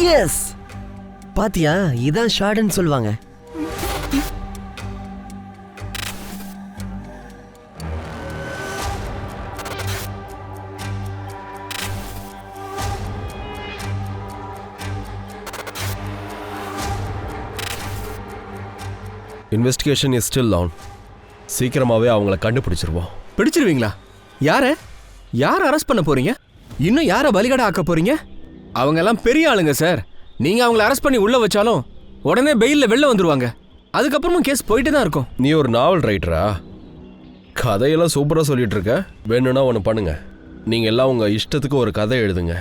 S, பாத்தியா, இதான் ஷார்ட்னு சொல்லுவாங்க. Investigation is still on. சீக்கிரமாவே அவங்கள கண்டுபிடிச்சிருவோம். பிடிச்சிருவீங்களா? யார அரெஸ்ட் பண்ண போறீங்க? இன்னும் யார பலிகடா ஆக்க போறீங்க? அவங்க எல்லாம் பெரிய ஆளுங்க சார். நீங்க அவங்கள அரெஸ்ட் பண்ணி உள்ள வச்சாலும் உடனே பெயில்ல வெளில வந்துருவாங்க. அதுக்கப்புறமும் கேஸ் போயிட்டு தான் இருக்கும். நீ ஒரு நாவல் ரைட்டரா? கதையெல்லாம் சூப்பராக சொல்லிட்டு இருக்க. வேணும்னா ஒன்று பண்ணுங்க, நீங்கள் எல்லாம் உங்கள் இஷ்டத்துக்கு ஒரு கதை எழுதுங்க.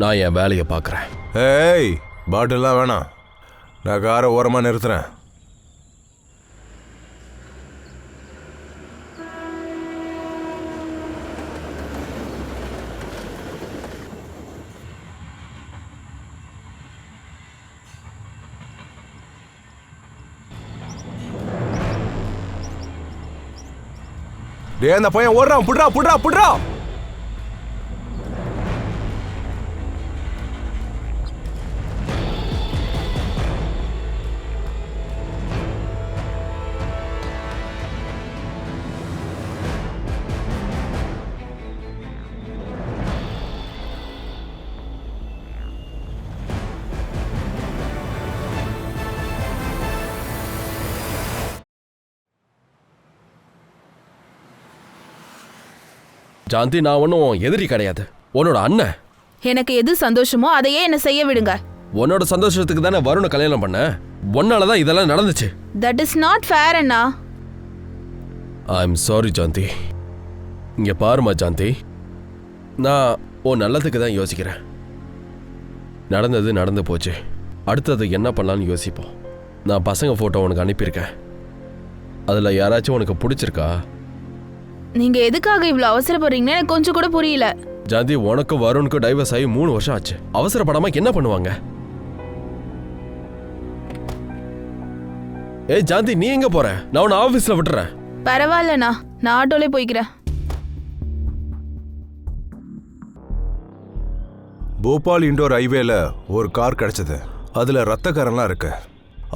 நான் என் வேலையை பார்க்குறேன். ஏய், பாட்டிலாம் வேணாம். நான் காரை ஓரமாக நிறுத்துறேன். டேய், அந்த பையன் ஓடுறான். புட்றா புட்றா புட்றா. ஜாந்தி, நான் ஒன்றும் எதிரி கிடையாது, உன்னோட அண்ணன். எனக்கு எது சந்தோஷமோ அதையே என்ன செய்ய விடுங்க. உன்னோட சந்தோஷத்துக்கு தானே வருண கல்யாணம் பண்ண. உன்னால தான் இதெல்லாம் நடந்துச்சு. தட் இஸ் நாட் ஃபேர் அண்ணா. I am sorry Janthi. இங்கே பாருமா ஜாந்தி, நான் உன் நல்லதுக்கு தான் யோசிக்கிறேன். நடந்தது நடந்து போச்சு. அடுத்தது என்ன பண்ணலான்னு யோசிப்போம். நான் பசங்க ஃபோட்டோ உனக்கு அனுப்பியிருக்கேன். அதில் யாராச்சும் உனக்கு பிடிச்சிருக்கா? நீங்க எதுக்காக இவ்வளவு அவசரப்படுறீங்கன்னு எனக்கு கொஞ்சம் கூட புரியல. ஜாந்தி, உனக்கும் வருணுக்கும் டைவர்ஸ் ஆகி 3 வருஷம் ஆச்சு. அவசரப்படாம என்ன பண்ணுவாங்க? ஏய் ஜாந்தி, நீ எங்க போற? நான் உன்னை ஆபீஸ்ல விட்டுறேன். பரவாயில்லண்ணா, நான் ஆட்டோலே போய்க்கிறேன். போபால் இண்டோர் ஹைவேல ஒரு கார் கிடைச்சது. அதுல ரத்தக்காரன்லாம் இருக்கு.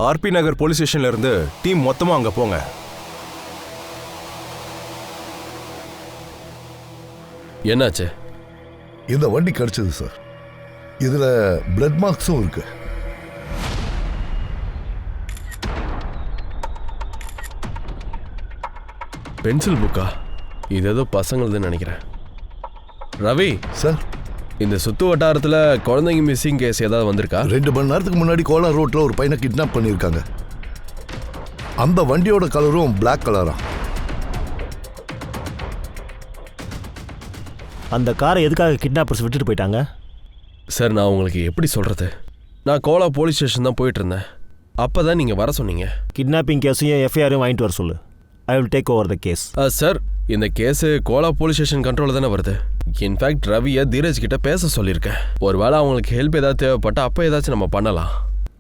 ஆர்பி நகர் போலீஸ் ஸ்டேஷன்ல இருந்து டீம் மொத்தமா அங்க போங்க. என்னாச்சு? இந்த வண்டி கிடைச்சது சார். இதுல பிளட் மார்க்ஸும் இருக்கு. பென்சில் புக்கா? இது ஏதோ பசங்களுதுன்னு நினைக்கிறேன். ரவி சார், இந்த சுத்து வட்டாரத்துல குழந்தைங்க மிஸ்ஸிங் கேஸ் ஏதாவது வந்திருக்கா? 2 மணி நேரத்துக்கு முன்னாடி கோலார் ரோட்ல ஒரு பையனை கிட்னாப் பண்ணியிருக்காங்க. அந்த வண்டியோட கலரும் பிளாக் கலரா. அந்த காரை எதுக்காக கிட்னாப்பர்ஸ் விட்டுட்டு போயிட்டாங்க? சார், நான் உங்களுக்கு எப்படி சொல்றது? நான் கோலா போலீஸ் ஸ்டேஷன் தான் போயிட்டு இருந்தேன். அப்பதான் நீங்க வர சொன்னீங்க. கிட்னாப்பிங் கேஸையும் எஃப்ஐஆரையும் வாங்கிட்டு வர சொல்லு. I will take over the case. Sir, இந்த case Kola police station control தானே வருது. இன்ஃபேக்ட் ரவியை தீரஜ் கிட்ட பேச சொல்லியிருக்கேன். ஒருவேளை அவங்களுக்கு ஹெல்ப் ஏதாவது தேவைப்பட்டா அப்போ ஏதாச்சும் நம்ம பண்ணலாம்.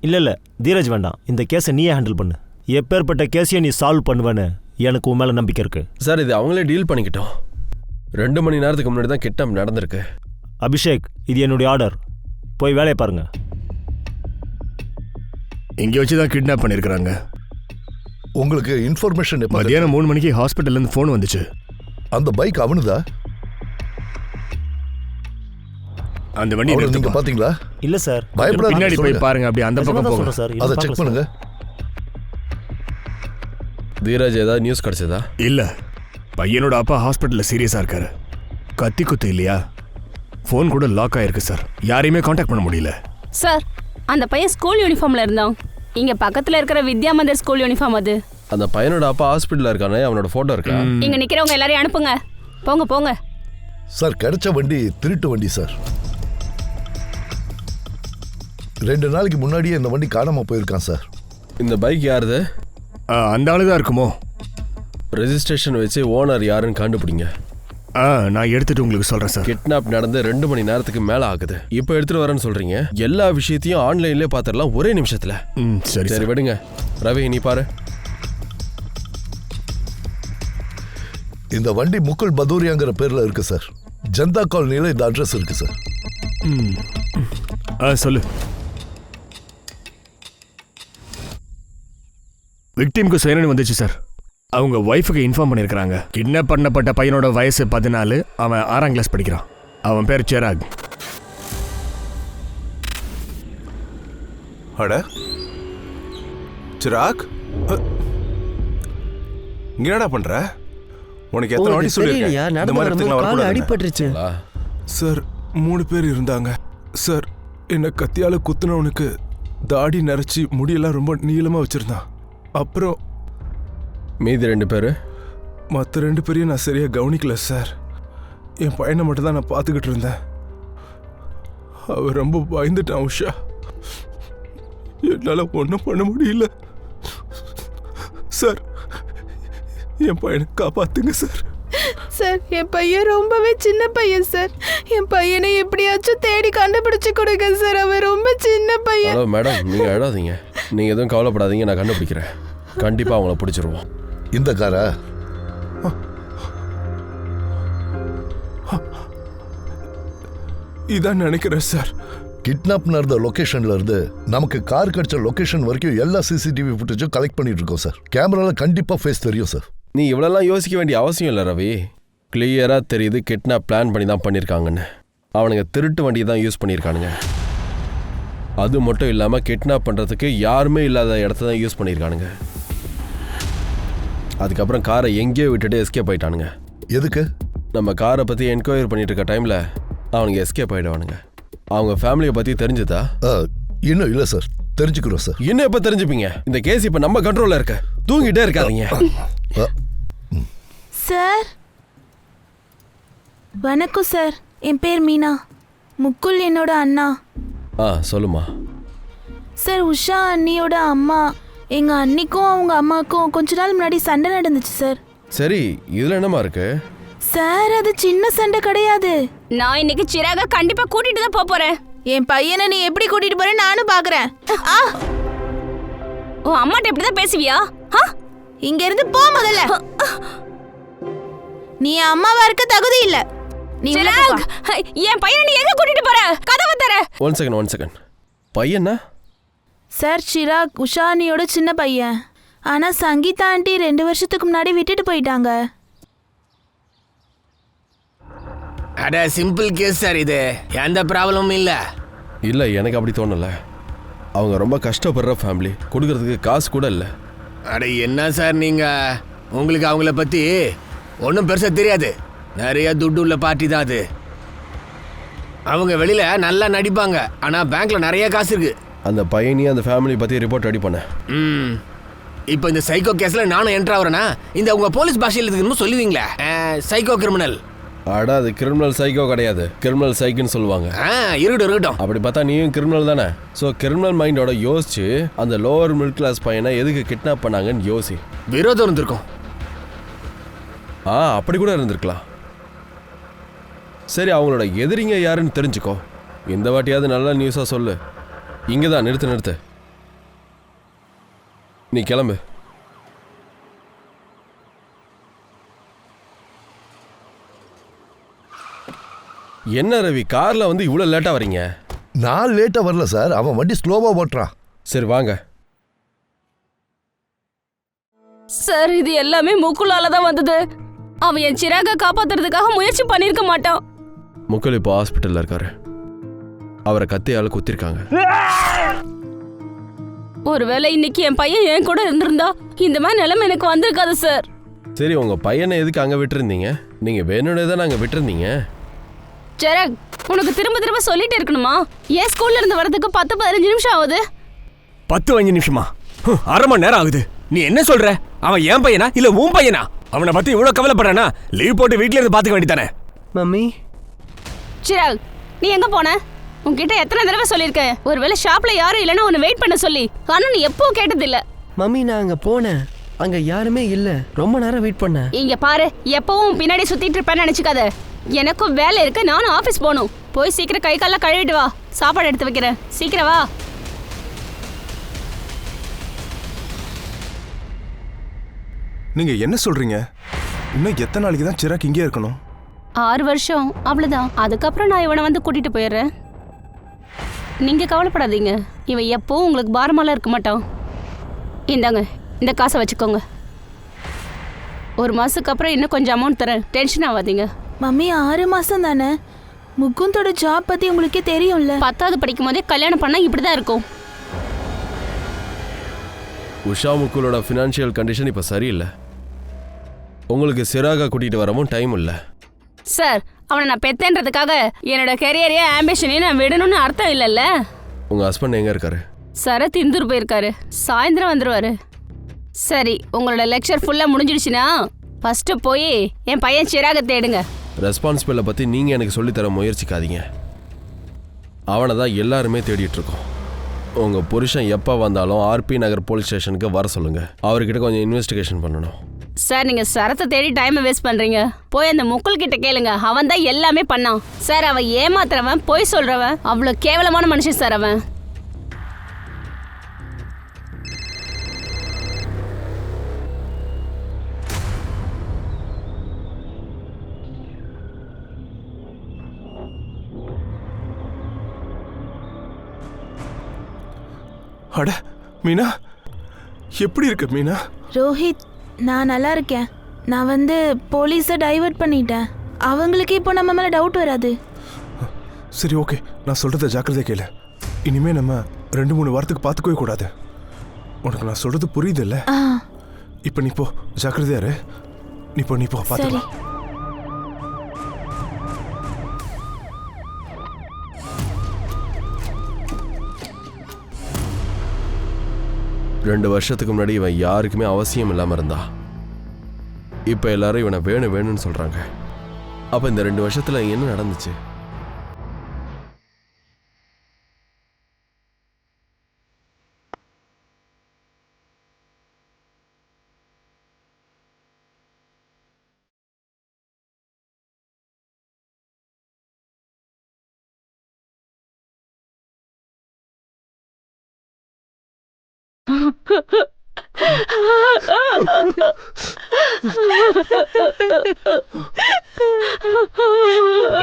இல்லை தீரஜ் வேண்டாம். இந்த கேஸை நீயே ஹேண்டில் பண்ணு. எப்பேற்பட்ட கேஸையும் நீ சால்வ் பண்ணுவேன்னு எனக்கு உன் மேலே நம்பிக்கை இருக்கு. சார், இது அவங்களே டீல் பண்ணிக்கிட்டோம். 2 மணி நேரத்துக்கு முன்னாடி தான் கிட்னாப் நடந்திருக்கு. அபிஷேக், இது என்னுடைய ஆர்டர். போய் வேலையை பாருங்க. இங்கே வச்சு தான் கிட்னாப் பண்ணியிருக்கிறாங்க. உங்களுக்கு இன்ஃபர்மேஷன் எப்போ? மதியானம் 3 மணிக்கு ஹாஸ்பிட்டல்லேருந்து ஃபோன் வந்துச்சு. அந்த பைக் அவனுதா? அந்த வண்டி நீங்க பாத்தீங்களா? இல்ல சார், பயப்படாதீங்க, பின்னாடி போய் பாருங்க. அப்படி அந்த பக்கம் போங்க சார். அதை செக் பண்ணுங்க. தீரஜ் ஏதாவது நியூஸ் கிடைச்சதா? இல்ல, பையனோட அப்பா ஹாஸ்பிட்டல்ல சீரியஸா இருக்காரு. கத்தி குத்து இல்லையா? ஃபோன் கூட லாக் ஆயிருக்கு சார். யாரையுமே காண்டாக்ட் பண்ண முடியல சார். அந்த பையன் ஸ்கூல் யூனிஃபார்ம்ல இருந்தான். இங்க பக்கத்துல இருக்கிற வித்யா மந்திர் ஸ்கூல் யூனிஃபார்ம் அது. அந்த பையனோட அப்பா ஹாஸ்பிட்டல்ல இருக்கானே, அவனோட போட்டோ இருக்கா? இங்க நிக்கிறவங்க எல்லாரையும் அனுப்புங்க. போங்க போங்க சார். கிடைச்ச வண்டி திருட்டு வண்டி சார். 2 நாளைக்கு முன்னாடியே இந்த வண்டி காணாம போயிருக்கான் சார். இந்த பைக் யாருது? அந்த ஆளுதான் இருக்குமோ. ரெஜிஸ்ட்ரேஷன் வச்சு ஓனர் யாருன்னு கண்டுபிடிங்க. நான் எடுத்துட்டு உங்களுக்கு சொல்றேன் சார். கிட்னாப் நடந்து 2 மணி நேரத்துக்கு மேல ஆகுது. இப்போ எடுத்துட்டு வரேன்னு சொல்றீங்க. எல்லா விஷயத்தையும் ஆன்லைன்லயே பாத்துடலாம் ஒரே நிமிஷத்துல. சரி சரி, விடுங்க. ரவி, நீ பாரு. இந்த வண்டி முகுல் பதூரியாங்கிற பேர்ல இருக்கு சார். ஜந்தா காலனில இந்த அட்ரஸ் இருக்கு சார். சொல்லு. விக்டிம்க்கு சுயநினைவு வந்துச்சு சார். அவங்க ஒய்ஃபுக்கு இன்ஃபார்ம் பண்ணியிருக்கிறாங்க. கிட்னாப் பண்ணப்பட்ட பையனோட வயசு 14, அவன் 6ஆம் கிளாஸ் படிக்கிறான். அவன் பேர் சிராக். அட சிராக், இங்க என்னடா பண்ற? உனக்கு எத்தனை வாட்டி சொல்லிருக்கேன் தெரியலையா? இந்த நடந்து மாதிரி வரும்போது இடத்துக்குலாம் கால் வரக்கூடாதுன்னு. அடிபட்டுருச்சு. சார் 3 பேர் இருந்தாங்க சார். என்னை கத்தியால குத்துனவனுக்கு தாடி நரைச்சி முடியெல்லாம் ரொம்ப நீளமா வச்சிருந்தான். அப்புறம் மீதி 2 பேர் மற்ற 2 பேரையும் நான் சரியா கவனிக்கல சார். என் பையனை மட்டும் தான் நான் பார்த்துக்கிட்டு இருந்தேன். அவன் ரொம்ப பயந்துட்டான் உஷா. என்னால் ஒன்றும் பண்ண முடியல சார். என் பையனை காப்பாத்துங்க சார். சார் என் பையன் ரொம்பவே சின்ன பையன் சார். என் பையனை எப்படியாச்சும் தேடி கண்டுபிடிச்சு கொடுங்க சார். அவன் ரொம்ப சின்ன பையன். ஹலோ மேடம், நீங்கள் அழாதீங்க. நீங்கள் எதுவும் கவலைப்படாதீங்க, நான் கண்டுபிடிக்கிறேன். கண்டிப்பாக அவங்கள பிடிச்சிருவோம். இந்த காரா? இதான் நினைக்கிறேன் சார். கிட்னாப் நடந்த லொகேஷன்ல இருந்து நமக்கு கார் கிடைச்ச லொகேஷன் வரைக்கும் எல்லா சிசிடிவி ஃபுட்டேஜும் கலெக்ட் பண்ணிட்டு இருக்கோம் சார். கேமரால கண்டிப்பா ஃபேஸ் தெரியும் சார். நீ இவ்வளோலாம் யோசிக்க வேண்டிய அவசியம் இல்லை ரவி. கிளியராக தெரியுது கிட்னாப் பிளான் பண்ணி தான் பண்ணியிருக்காங்கன்னு. அவனுங்க திருட்டு வண்டியை தான் யூஸ் பண்ணியிருக்கானுங்க. அது மட்டும் இல்லாமல் கிட்னாப் பண்ணுறதுக்கு யாருமே இல்லாத இடத்த தான் யூஸ் பண்ணியிருக்கானுங்க. அதுக்கப்புறம் காரை எங்கேயோ விட்டுட்டு எஸ்கேப் ஆயிட்டானுங்க. எதுக்கு? நம்ம காரை பற்றி என்கொயரி பண்ணிட்டு இருக்க டைமில் அவனுங்க எஸ்கேப் ஆகிடுவானுங்க. அவங்க ஃபேமிலியை பற்றி தெரிஞ்சுதா? இன்னும் இல்லை சார், தெரிஞ்சுக்கிறோம் சார். இன்னும் எப்போ தெரிஞ்சுப்பீங்க? இந்த கேஸ் இப்போ நம்ம கண்ட்ரோலில் இருக்க. தூங்கிட்டே இருக்காதீங்க. சார் வணக்கம் சார். என் பேர் மீனா. முக்குல் என்னோட அண்ணா. சொல்லுமா. சார் உஷா அண்ணியோட அம்மா எங்கள் அண்ணிக்கும் அவங்க அம்மாவுக்கும் கொஞ்ச நாள் முன்னாடி சண்டை நடந்துச்சு சார். சரி, இதில் என்னமா இருக்கு? சார் அது சின்ன சண்டை கிடையாது. நான் இன்னைக்கு சிராக கண்டிப்பா கூட்டிட்டு தான் போறேன். என் பையனை நீ எப்படி கூட்டிட்டு போற நானும் பாக்குறேன். உன் அம்மாட்ட இப்படிதான் பேசுவியா? இங்க இருந்து போ முதல்ல. நீ அம்மாவா இருக்க தகுதி இல்ல. நீ சிராக், என் பையனை நீ எங்க கூட்டிட்டு போற? கதவை தர. One second. பையனா? சார் சிராக் உஷானியோட சின்ன பையன். ஆனா சங்கீதா ஆண்டி 2 வருஷத்துக்கு முன்னாடி விட்டுட்டு போயிட்டாங்க. அட சிம்பிள் கேஸ் சார், இது எந்த ப்ராப்ளமும் இல்லை. இல்லை, எனக்கு அப்படி தோணலை. அவங்க ரொம்ப கஷ்டப்படுற ஃபேமிலி, கொடுக்கறதுக்கு காசு கூட இல்லை. அட என்ன சார் நீங்கள், உங்களுக்கு அவங்கள பற்றி ஒன்றும் பெருசாக தெரியாது. நிறைய துட்டு உள்ள பார்ட்டி தான் அது. அவங்க வெளியில் நல்லா நடிப்பாங்க, ஆனால் பேங்க்கில் நிறைய காசு இருக்கு. அந்த பையனையும் அந்த ஃபேமிலி பற்றி ரிப்போர்ட் ரெடி பண்ண. இப்போ இந்த சைக்கோ கேஸில் நானும் என்ட்ரு ஆகிறேன்னா இந்த உங்கள் போலீஸ் பாஷையில் இதுன்னு சொல்லுவீங்களே, சைக்கோ கிரிமினல். அடா, அது கிரிமினல் சைக்கோ கிடையாது, கிரிமினல் சைக்குன்னு சொல்லுவாங்க. இருக்கட்டும். அப்படி பார்த்தா நீயும் கிரிமினல் தானே. ஸோ கிரிமினல் மைண்டோட யோசிச்சு அந்த லோவர் மிடில் கிளாஸ் பையனை எதுக்கு கிட்னாப் பண்ணாங்கன்னு யோசி. விரோதம் இருந்திருக்கும். அப்படி கூட இருந்திருக்கலாம். சரி, அவங்களோட எதிரிங்க யாருன்னு தெரிஞ்சுக்கோ. இந்த வாட்டியாவது நல்ல நியூஸாக சொல்லு. இங்கே தான் நிறுத்து. நீ கிளம்பு. என்ன ரவி, கார்ல வந்து இவ்வளோ லேட்டாக வரீங்க? நான் லேட்டாக வரல சார், அவன் வண்டி ஸ்லோவாக ஓட்டுறான். சரி வாங்க. சார் இது எல்லாமே முக்குலால தான் வந்தது. அவன் என் சிராக காப்பாத்துறதுக்காக முயற்சி பண்ணிருக்க மாட்டான். முக்குல் இப்போ ஹாஸ்பிட்டல்ல இருக்காரு. அவரை கத்தியால குத்திருக்காங்க. ஒருவேளை இன்னைக்கு என் பையன் என் கூட இருந்திருந்தா இந்த மாதிரி நிலைமை எனக்கு வந்திருக்காது சார். சரி, உங்க பையனை எதுக்கு அங்கே விட்டுருந்தீங்க? நீங்க வேணும்னே தான் அங்கே விட்டுருந்தீங்க. சிராக், உனக்கு திரும்ப திரும்ப சொல்லிட்டு இருக்கணுமா? ஏன் ஸ்கூல்ல இருந்து வரதுக்கு 10-15 நிமிஷம் ஆகுது. 10-15 நிமிஷமா? அரை மணி நேரம் ஆகுது. நீ என்ன சொல்ற? அவன் என் பையனா இல்ல உன் பையனா? அவனை பத்தி இவ்வளவு கவலைப்படுறானா? லீவ் போட்டு வீட்ல இருந்து பாத்துக்க வேண்டியதானே. மம்மி. சிராக், நீ எங்க போன? உன்கிட்ட எத்தனை தடவை சொல்லிருக்கேன், ஒருவேளை ஷாப்ல யாரும் இல்லைன்னா உன்னை வெயிட் பண்ண சொல்லி. ஆனா நீ எப்பவும் கேட்டதில்ல. மம்மி, நான் அங்க போனேன், அங்க யாருமே இல்ல. ரொம்ப நேரம் வெயிட் பண்ணேன். இங்க பாரு, எப்பவும் பின்னாடி சுத்திட்டு இருப்பேன்னு நினைச்சுக்காத. எனக்கும் வேலை இருக்கு, நானும் ஆபீஸ் போகணும். போய் சீக்கிரம் கை கால கழுவிட்டு வா, சாப்பாடு எடுத்து வைக்கிறேன். சீக்கிரம் வா. நீங்க என்ன சொல்றீங்க? இன்னும் எத்தனை நாளைக்கு தான் சிராக் இங்கே இருக்கணும்? 6 வருஷம், அவ்வளவுதான். அதுக்கப்புறம் நான் இவனை வந்து கூட்டிட்டு போயிடுறேன். நீங்க கவலைப்படாதீங்க, இவன் எப்பவும் உங்களுக்கு பாரமாலாம் இருக்க மாட்டான். இந்தாங்க, இந்த காசை வச்சுக்கோங்க. 1 மாதத்துக்கு அப்புறம் இன்னும் கொஞ்சம் அமௌண்ட் தரேன், டென்ஷன் ஆகாதீங்க. மம்மி 6 மாசம் தானே? முகுந்தோட ஜாப் பத்தி உங்களுக்கே தெரியும்ல. 10வது படிக்கும் போதே கல்யாணம் பண்ணால் இப்படி தான் இருக்கும். உஷா முக்குலோட ஃபினான்ஷியல் கண்டிஷன் இப்போ சரியில்லை. உங்களுக்கு சிராகா கூட்டிகிட்டு வரவும் டைம் இல்லை. சார், அவனை நான் பெத்தேன்றதுக்காக என்னோட கெரியரையே ஆம்பிஷனையும் நான் விடணும்னு அர்த்தம் இல்லைல்ல. உங்கள் ஹஸ்பண்ட் எங்கே இருக்காரு? சரத் இந்தூர் போயிருக்காரு, சாயந்தரம் வந்துடுவாரு. சரி, உங்களோட லெக்சர் ஃபுல்லாக முடிஞ்சிடுச்சுன்னா ஃபஸ்ட்டு போய் என் பையன் சிராக தேடுங்க. ரெஸ்பான்சிபிளை பற்றி நீங்கள் எனக்கு சொல்லித்தர முயற்சிக்காதீங்க. அவனை தான் எல்லாருமே தேடிட்டுருக்கோம். உங்கள் புருஷன் எப்போ வந்தாலும் ஆர்பி நகர் போலீஸ் ஸ்டேஷனுக்கு வர சொல்லுங்கள். அவர்கிட்ட கொஞ்சம் இன்வெஸ்டிகேஷன் பண்ணணும். சார், நீங்கள் சரத்தை தேடி டைமை வேஸ்ட் பண்ணுறீங்க. போய் அந்த முக்குள் கிட்ட கேளுங்க, அவன் தான் எல்லாமே பண்ணான். சார், அவன் ஏமாத்துறவன், பொய் சொல்கிறவன், அவ்வளோ கேவலமான மனுஷன் சார் அவன். அட மீனா, எப்படி இருக்க மீனா? ரோஹித், நான் நல்லா இருக்கேன். நான் போலீஸை டைவர்ட் பண்ணிட்டேன். அவங்களுக்கு இப்போ நம்ம மேலே டவுட் வராது. சரி, ஓகே, நான் சொல்கிறத ஜாக்கிரதையா கேளு. இனிமே நம்ம 2-3 வாரத்துக்கு பார்த்துக்கவே கூடாது. உனக்கு நான் சொல்கிறது புரியுது இல்லை? இப்போ நீ போ, ஜாக்கிரதையா இரு. நீ போ பார்த்துக்கலாம். 2 வருஷத்துக்கு முன்னாடி இவன் யாருக்குமே அவசியம் இல்லாமல் இருந்தா. இப்போ எல்லாரும் இவனை வேணும்னு சொல்கிறாங்க. அப்போ இந்த 2 வருஷத்தில் என்ன நடந்துச்சு?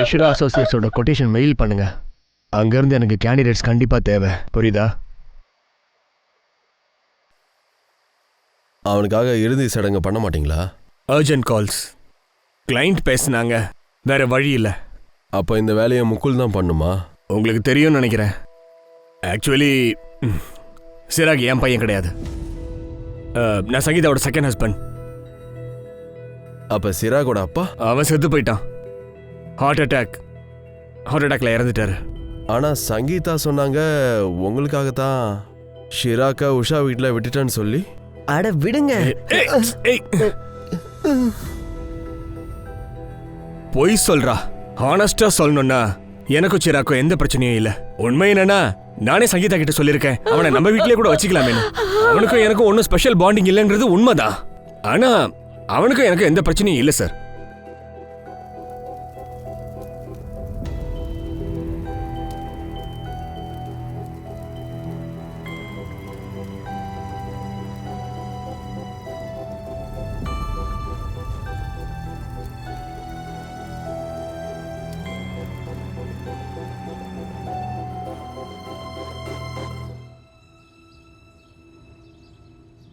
யஷ்ரா அசோசியேட்ஸோட கொட்டேஷன் மெயில் பண்ணுங்க. அங்கேருந்து எனக்கு கேண்டிடேட்ஸ் கண்டிப்பாக தேவை, புரியுதா? அவனுக்காக இறுதி சடங்கு பண்ண மாட்டீங்களா? அர்ஜென்ட் கால்ஸ், கிளைண்ட் பேசுனாங்க, வேற வழி இல்லை. அப்போ இந்த வேலையை முக்குள் தான் பண்ணுமா? உங்களுக்கு தெரியும்னு நினைக்கிறேன். ஆக்சுவலி சிராக் என் பையன் கிடையாது. நான் சங்கீதாவோட செகண்ட் ஹஸ்பண்ட். அப்போ சிராகோட அப்பா? அவன் செத்து போயிட்டான். ஹார்ட் அட்டாக்ல இறந்துட்டாரு. ஆனால் சங்கீதா சொன்னாங்க உங்களுக்காகத்தான் ஷிராக்கா உஷா வீட்டில் விட்டுட்டான்னு சொல்லி. அட விடுங்க. பொய் சொல்றா. ஹானஸ்டா சொல்லணும்னா எனக்கும் சிராக்கும் எந்த பிரச்சனையும் இல்லை. உண்மை என்னன்னா, நானே சங்கீதா கிட்ட சொல்லியிருக்கேன், அவனை நம்ம வீட்டிலே கூட வச்சுக்கலாமே. அவனுக்கும் எனக்கும் ஒன்றும் ஸ்பெஷல் பாண்டிங் இல்லைன்றது உண்மைதான். ஆனா அவனுக்கும் எனக்கு எந்த பிரச்சனையும் இல்லை சார்.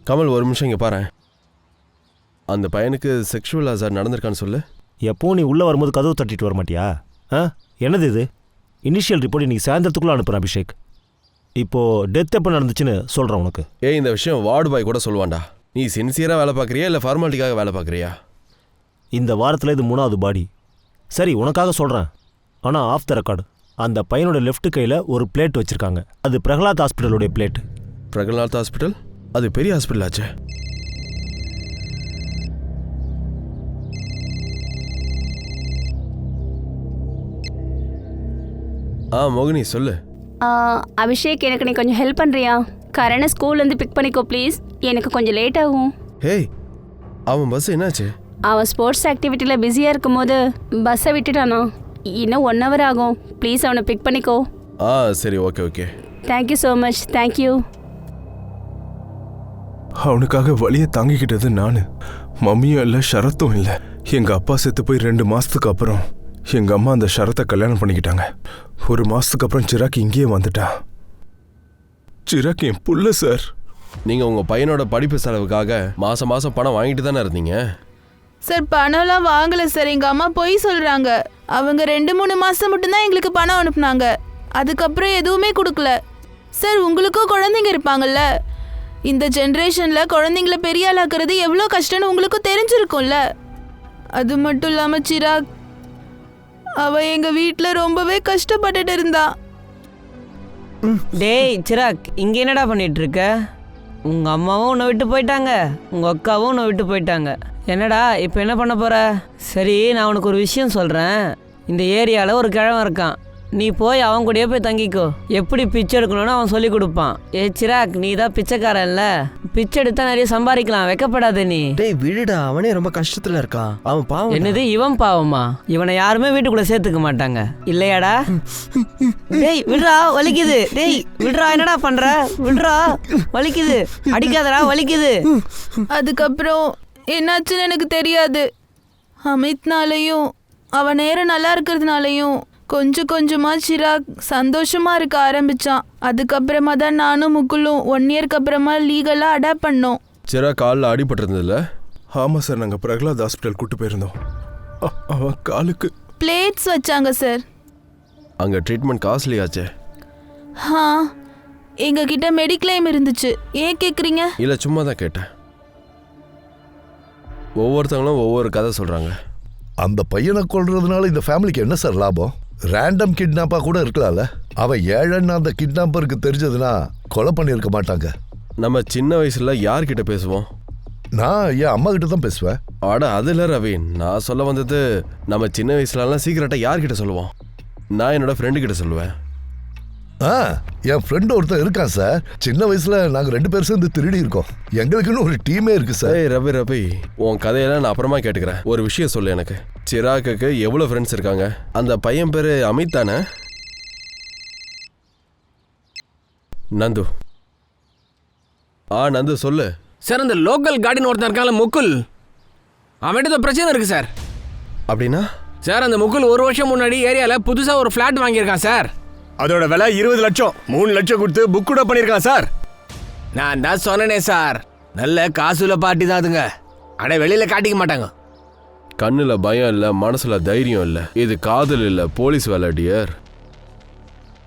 கமல், ஒரு நிமிஷம் இங்கே பாரு. அந்த பையனுக்கு செக்ஷுவல் அசால்ட் நடந்திருக்கான்னு சொல்லு. எப்போ நீ உள்ளே வரும்போது கதவு தட்டிட்டு வர மாட்டியா? என்னது இது? இனிஷியல் ரிப்போர்ட் இன்னைக்கு சாயந்தரத்துக்குள்ளே அனுப்புகிறேன் அபிஷேக். இப்போது டெத் எப்போ நடந்துச்சுன்னு சொல்கிறேன் உனக்கு. இந்த விஷயம் வார்டு பாய் கூட சொல்லுவான்டா. நீ சின்சியராக வேலை பார்க்குறியா இல்லை ஃபார்மாலிட்டிக்காக வேலை பார்க்குறியா? இந்த வாரத்தில் இது 3வது பாடி. சரி, உனக்காக சொல்கிறேன். ஆனால் ஆஃப் த ரெக்கார்டு, அந்த பையனோட லெஃப்ட் கையில் ஒரு பிளேட் வச்சுருக்காங்க. அது பிரகலாத் ஹாஸ்பிட்டலுடைய பிளேட். பிரகலாத் ஹாஸ்பிட்டல்? அது பெரிய ஹாஸ்பிட்டல் ஆச்சு. மோகினி சொல்லு. அபிஷேக், எனக்கு நீ கொஞ்சம் ஹெல்ப் பண்ணுறியா? கரணை ஸ்கூல்லேருந்து பிக் பண்ணிக்கோ ப்ளீஸ். எனக்கு கொஞ்சம் லேட் ஆகும். ஹேய், அவன் பஸ் என்னாச்சு? அவன் ஸ்போர்ட்ஸ் ஆக்டிவிட்டியில் பிஸியாக இருக்கும் போது பஸ்ஸை விட்டுட்டானா. இன்னும் 1 hour ஆகும். ப்ளீஸ் அவனை பிக் பண்ணிக்கோ. சரி, okay. Thank you so much. Thank you. அவனுக்காக வழியை தாங்கிக்கிட்டது நான். மம்மியும் இல்லை, ஷரத்தும் இல்லை. எங்கள் அப்பா செத்து போய் 2 மாதத்துக்கு அப்புறம் எங்கள் அம்மா அந்த ஷரத்தை கல்யாணம் பண்ணிக்கிட்டாங்க. 1 மாதத்துக்கு அப்புறம் சிராக் இங்கேயே வந்துட்டான். சிராக் என் புள்ள சார். நீங்கள் உங்கள் பையனோட படிப்பு செலவுக்காக மாதம் மாதம் பணம் வாங்கிட்டு தானே இருந்தீங்க. சார் பணம்லாம் வாங்கல சார். எங்க அம்மா பொய் சொல்றாங்க. அவங்க 2-3 மாசம் மட்டும்தான் எங்களுக்கு பணம் அனுப்புனாங்க. அதுக்கப்புறம் எதுவுமே கொடுக்கல. சார் உங்களுக்கும் குழந்தைங்க இருப்பாங்கல்ல. இந்த ஜென்ரேஷன்ல குழந்தைங்கள பெரிய ஆளாக்குறது எவ்வளோ கஷ்டம்னு உங்களுக்கும் தெரிஞ்சிருக்கும்ல. அது மட்டும் இல்லாம சிராக், அவ எங்க வீட்டில் ரொம்பவே கஷ்டப்பட்டுட்டு இருந்தா. டேய் சிராக், இங்க என்னடா பண்ணிட்டு இருக்க? உங்க அம்மாவும் உன்னை விட்டு போயிட்டாங்க, உங்க அக்காவும் உன்னை விட்டு போயிட்டாங்க. என்னடா இப்போ என்ன பண்ண போற? சரி, நான் உனக்கு ஒரு விஷயம் சொல்றேன். இந்த ஏரியாவில் ஒரு கிழவன் இருக்கான். நீ போய் அவன் கூடயே போய் தங்கிக்கோ. எப்படி பிச்சை எடுக்கணும்னு அவன் சொல்லி கொடுப்பான். ஏ சிராக், நீ தான் பிச்சைக்காரன்ல, பிச்சை எடுத்தா நிறைய சம்பாதிக்கலாம். வெக்கப்படாத நீ. டேய் விடுடா, அவனே ரொம்ப கஷ்டத்துல இருக்கான். அவன் பாவம். என்னது இவன் பாவமா? இவனை யாருமே வீட்டுக்குள்ள சேர்த்துக்க மாட்டாங்க இல்லையாடா? டேய் விடுறா, வலிக்குது. டேய் விடுறா, என்னடா பண்ற? விடுறா, வலிக்குது. அடிக்காதடா, வலிக்குது. அதுக்கப்புறம் என்னாச்சுன்னு எனக்கு தெரியாது. அமித்னாலையும் அவன் நேரம் நல்லா இருக்கிறதுனாலையும் கொஞ்சம் கொஞ்சமா சிராக் சந்தோஷமா இருக்க ஆரம்பிச்சான். அதுக்கப்புறமா தான் நானும் முகுலும் 1 இயர்க்கு அப்புறமா லீகலா அடாப்ட் பண்ணோம். சிரா காலில் அடிபட்டிருந்ததில்ல? ஆமாம் சார், நாங்கள் பிரகலாத் ஹாஸ்பிட்டல் கூட்டு போயிருந்தோம். அவன் காலுக்கு பிளேட்ஸ் வச்சாங்க சார். அங்கே ட்ரீட்மெண்ட் காஸ்ட்லி ஆச்சே. எங்ககிட்ட மெடிக்ளைம் இருந்துச்சு. ஏன் கேட்குறீங்க? இல்லை, சும்மா தான் கேட்டேன். ஒவ்வொருத்தவங்களும் ஒவ்வொரு கதை சொல்கிறாங்க. அந்த பையனை கொல்றதுனால இந்த ஃபேமிலிக்கு என்ன சார் லாபம்? ரேண்டம் கிட்னாப்பா கூட இருக்கலாம்ல. அவன் ஏழைன்னு அந்த கிட்னாப்பருக்கு தெரிஞ்சதுன்னா கொலை பண்ணியிருக்க மாட்டாங்க. நம்ம சின்ன வயசுல யார்கிட்ட பேசுவோம்? நான் என் அம்மா கிட்ட தான் பேசுவேன். ஆட அது இல்லை ரவி, நான் சொல்ல வந்தது நம்ம சின்ன வயசுலலாம் சீக்கிரட்டாக யார்கிட்ட சொல்லுவோம்? நான் என்னோட ஃப்ரெண்டு கிட்ட சொல்லுவேன். என் ஃப்ரெண்டு ஒருத்தன் இருக்கான் சார். சின்ன வயசுல நாங்கள் 2 பேர் சேர்ந்து திருடி இருக்கோம். எங்களுக்குன்னு ஒரு டீமே இருக்கு சார். ஏய் ரவி ரவி, உன் கதையெல்லாம் நான் அப்புறமா கேட்டுக்கிறேன். ஒரு விஷயம் சொல்லு எனக்கு. சிராக்குக்கு எவ்வளோ ஃப்ரெண்ட்ஸ் இருக்காங்க? அந்த பையன் பேர் அமித் தானே? நந்து. நந்து சொல்லு. சார், அந்த லோக்கல் கார்டன் ஒருத்தன் இருக்கான்ல முகுல், அவன்கிட்ட பிரச்சனை இருக்கு சார். அப்படின்னா? சார், அந்த முகுல் 1 வருஷம் முன்னாடி ஏரியாவில் புதுசாக ஒரு ஃப்ளாட் வாங்கியிருக்கான் சார். அதோட விலை 20 லட்சம். 3 லட்சம் கொடுத்து புக் கூட பண்ணியிருக்கான் சார். நான் தான் சொன்னனே சார், நல்ல காசுல பாட்டி தான் அதுங்க. ஆனால் வெளியில் காட்டிக்க மாட்டாங்க. கண்ணுல பயம் இல்லை, மனசுல தைரியம் இல்லை. இது காதல் இல்லை, போலீஸ் வேலை டியர்.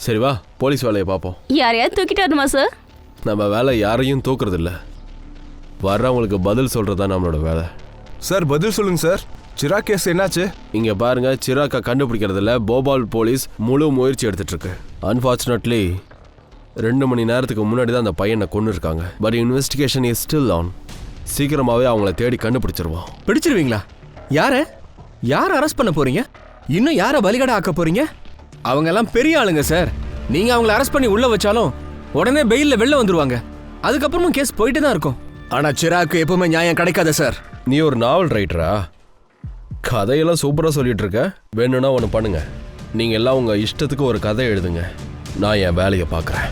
சரி வா, போலீஸ் வேலையை பார்ப்போம். யாரையாவது தூக்கிட்டு வரணுமா சார்? நம்ம வேலை யாரையும் தூக்குறது இல்லை, வர்றவங்களுக்கு பதில் சொல்றதா நம்மளோட வேலை. சார் பதில் சொல்லுங்க சார். சிராக் கேஸ் என்னாச்சு? இங்க பாருங்க, சிராக்கை கண்டுபிடிக்கிறதுல போபால் போலீஸ் முழு முயற்சி எடுத்துட்டு இருக்கு. அன்பார்ச்சுனேட்லி 2 மணி நேரத்துக்கு முன்னாடி தான் அந்த பையனை கொண்டு இருக்காங்க. But investigation is still on. சீக்கிரமாவே அவங்கள தேடி கண்டுபிடிச்சிருவோம். பிடிச்சிருவீங்களா? யாரை அரெஸ்ட் பண்ண போறீங்க? இன்னும் யாரை பலிகடா ஆக்க போறீங்க? அவங்க எல்லாம் பெரிய ஆளுங்க சார். நீங்க அவங்கள அரெஸ்ட் பண்ணி உள்ள வச்சாலும் உடனே பெயில்ல வெளில வந்துருவாங்க. அதுக்கப்புறமும் கேஸ் போயிட்டு தான் இருக்கும். ஆனா சிராக்கு எப்பவுமே நியாயம் கிடைக்காத சார். நீ ஒரு நாவல் ரைட்டரா? கதையெல்லாம் சூப்பராக சொல்லிட்டு இருக்க. வேணும்னா ஒன்று பண்ணுங்க, நீங்கள் எல்லாம் உங்கள் இஷ்டத்துக்கு ஒரு கதை எழுதுங்க. நான் என் வேலையை பார்க்குறேன்.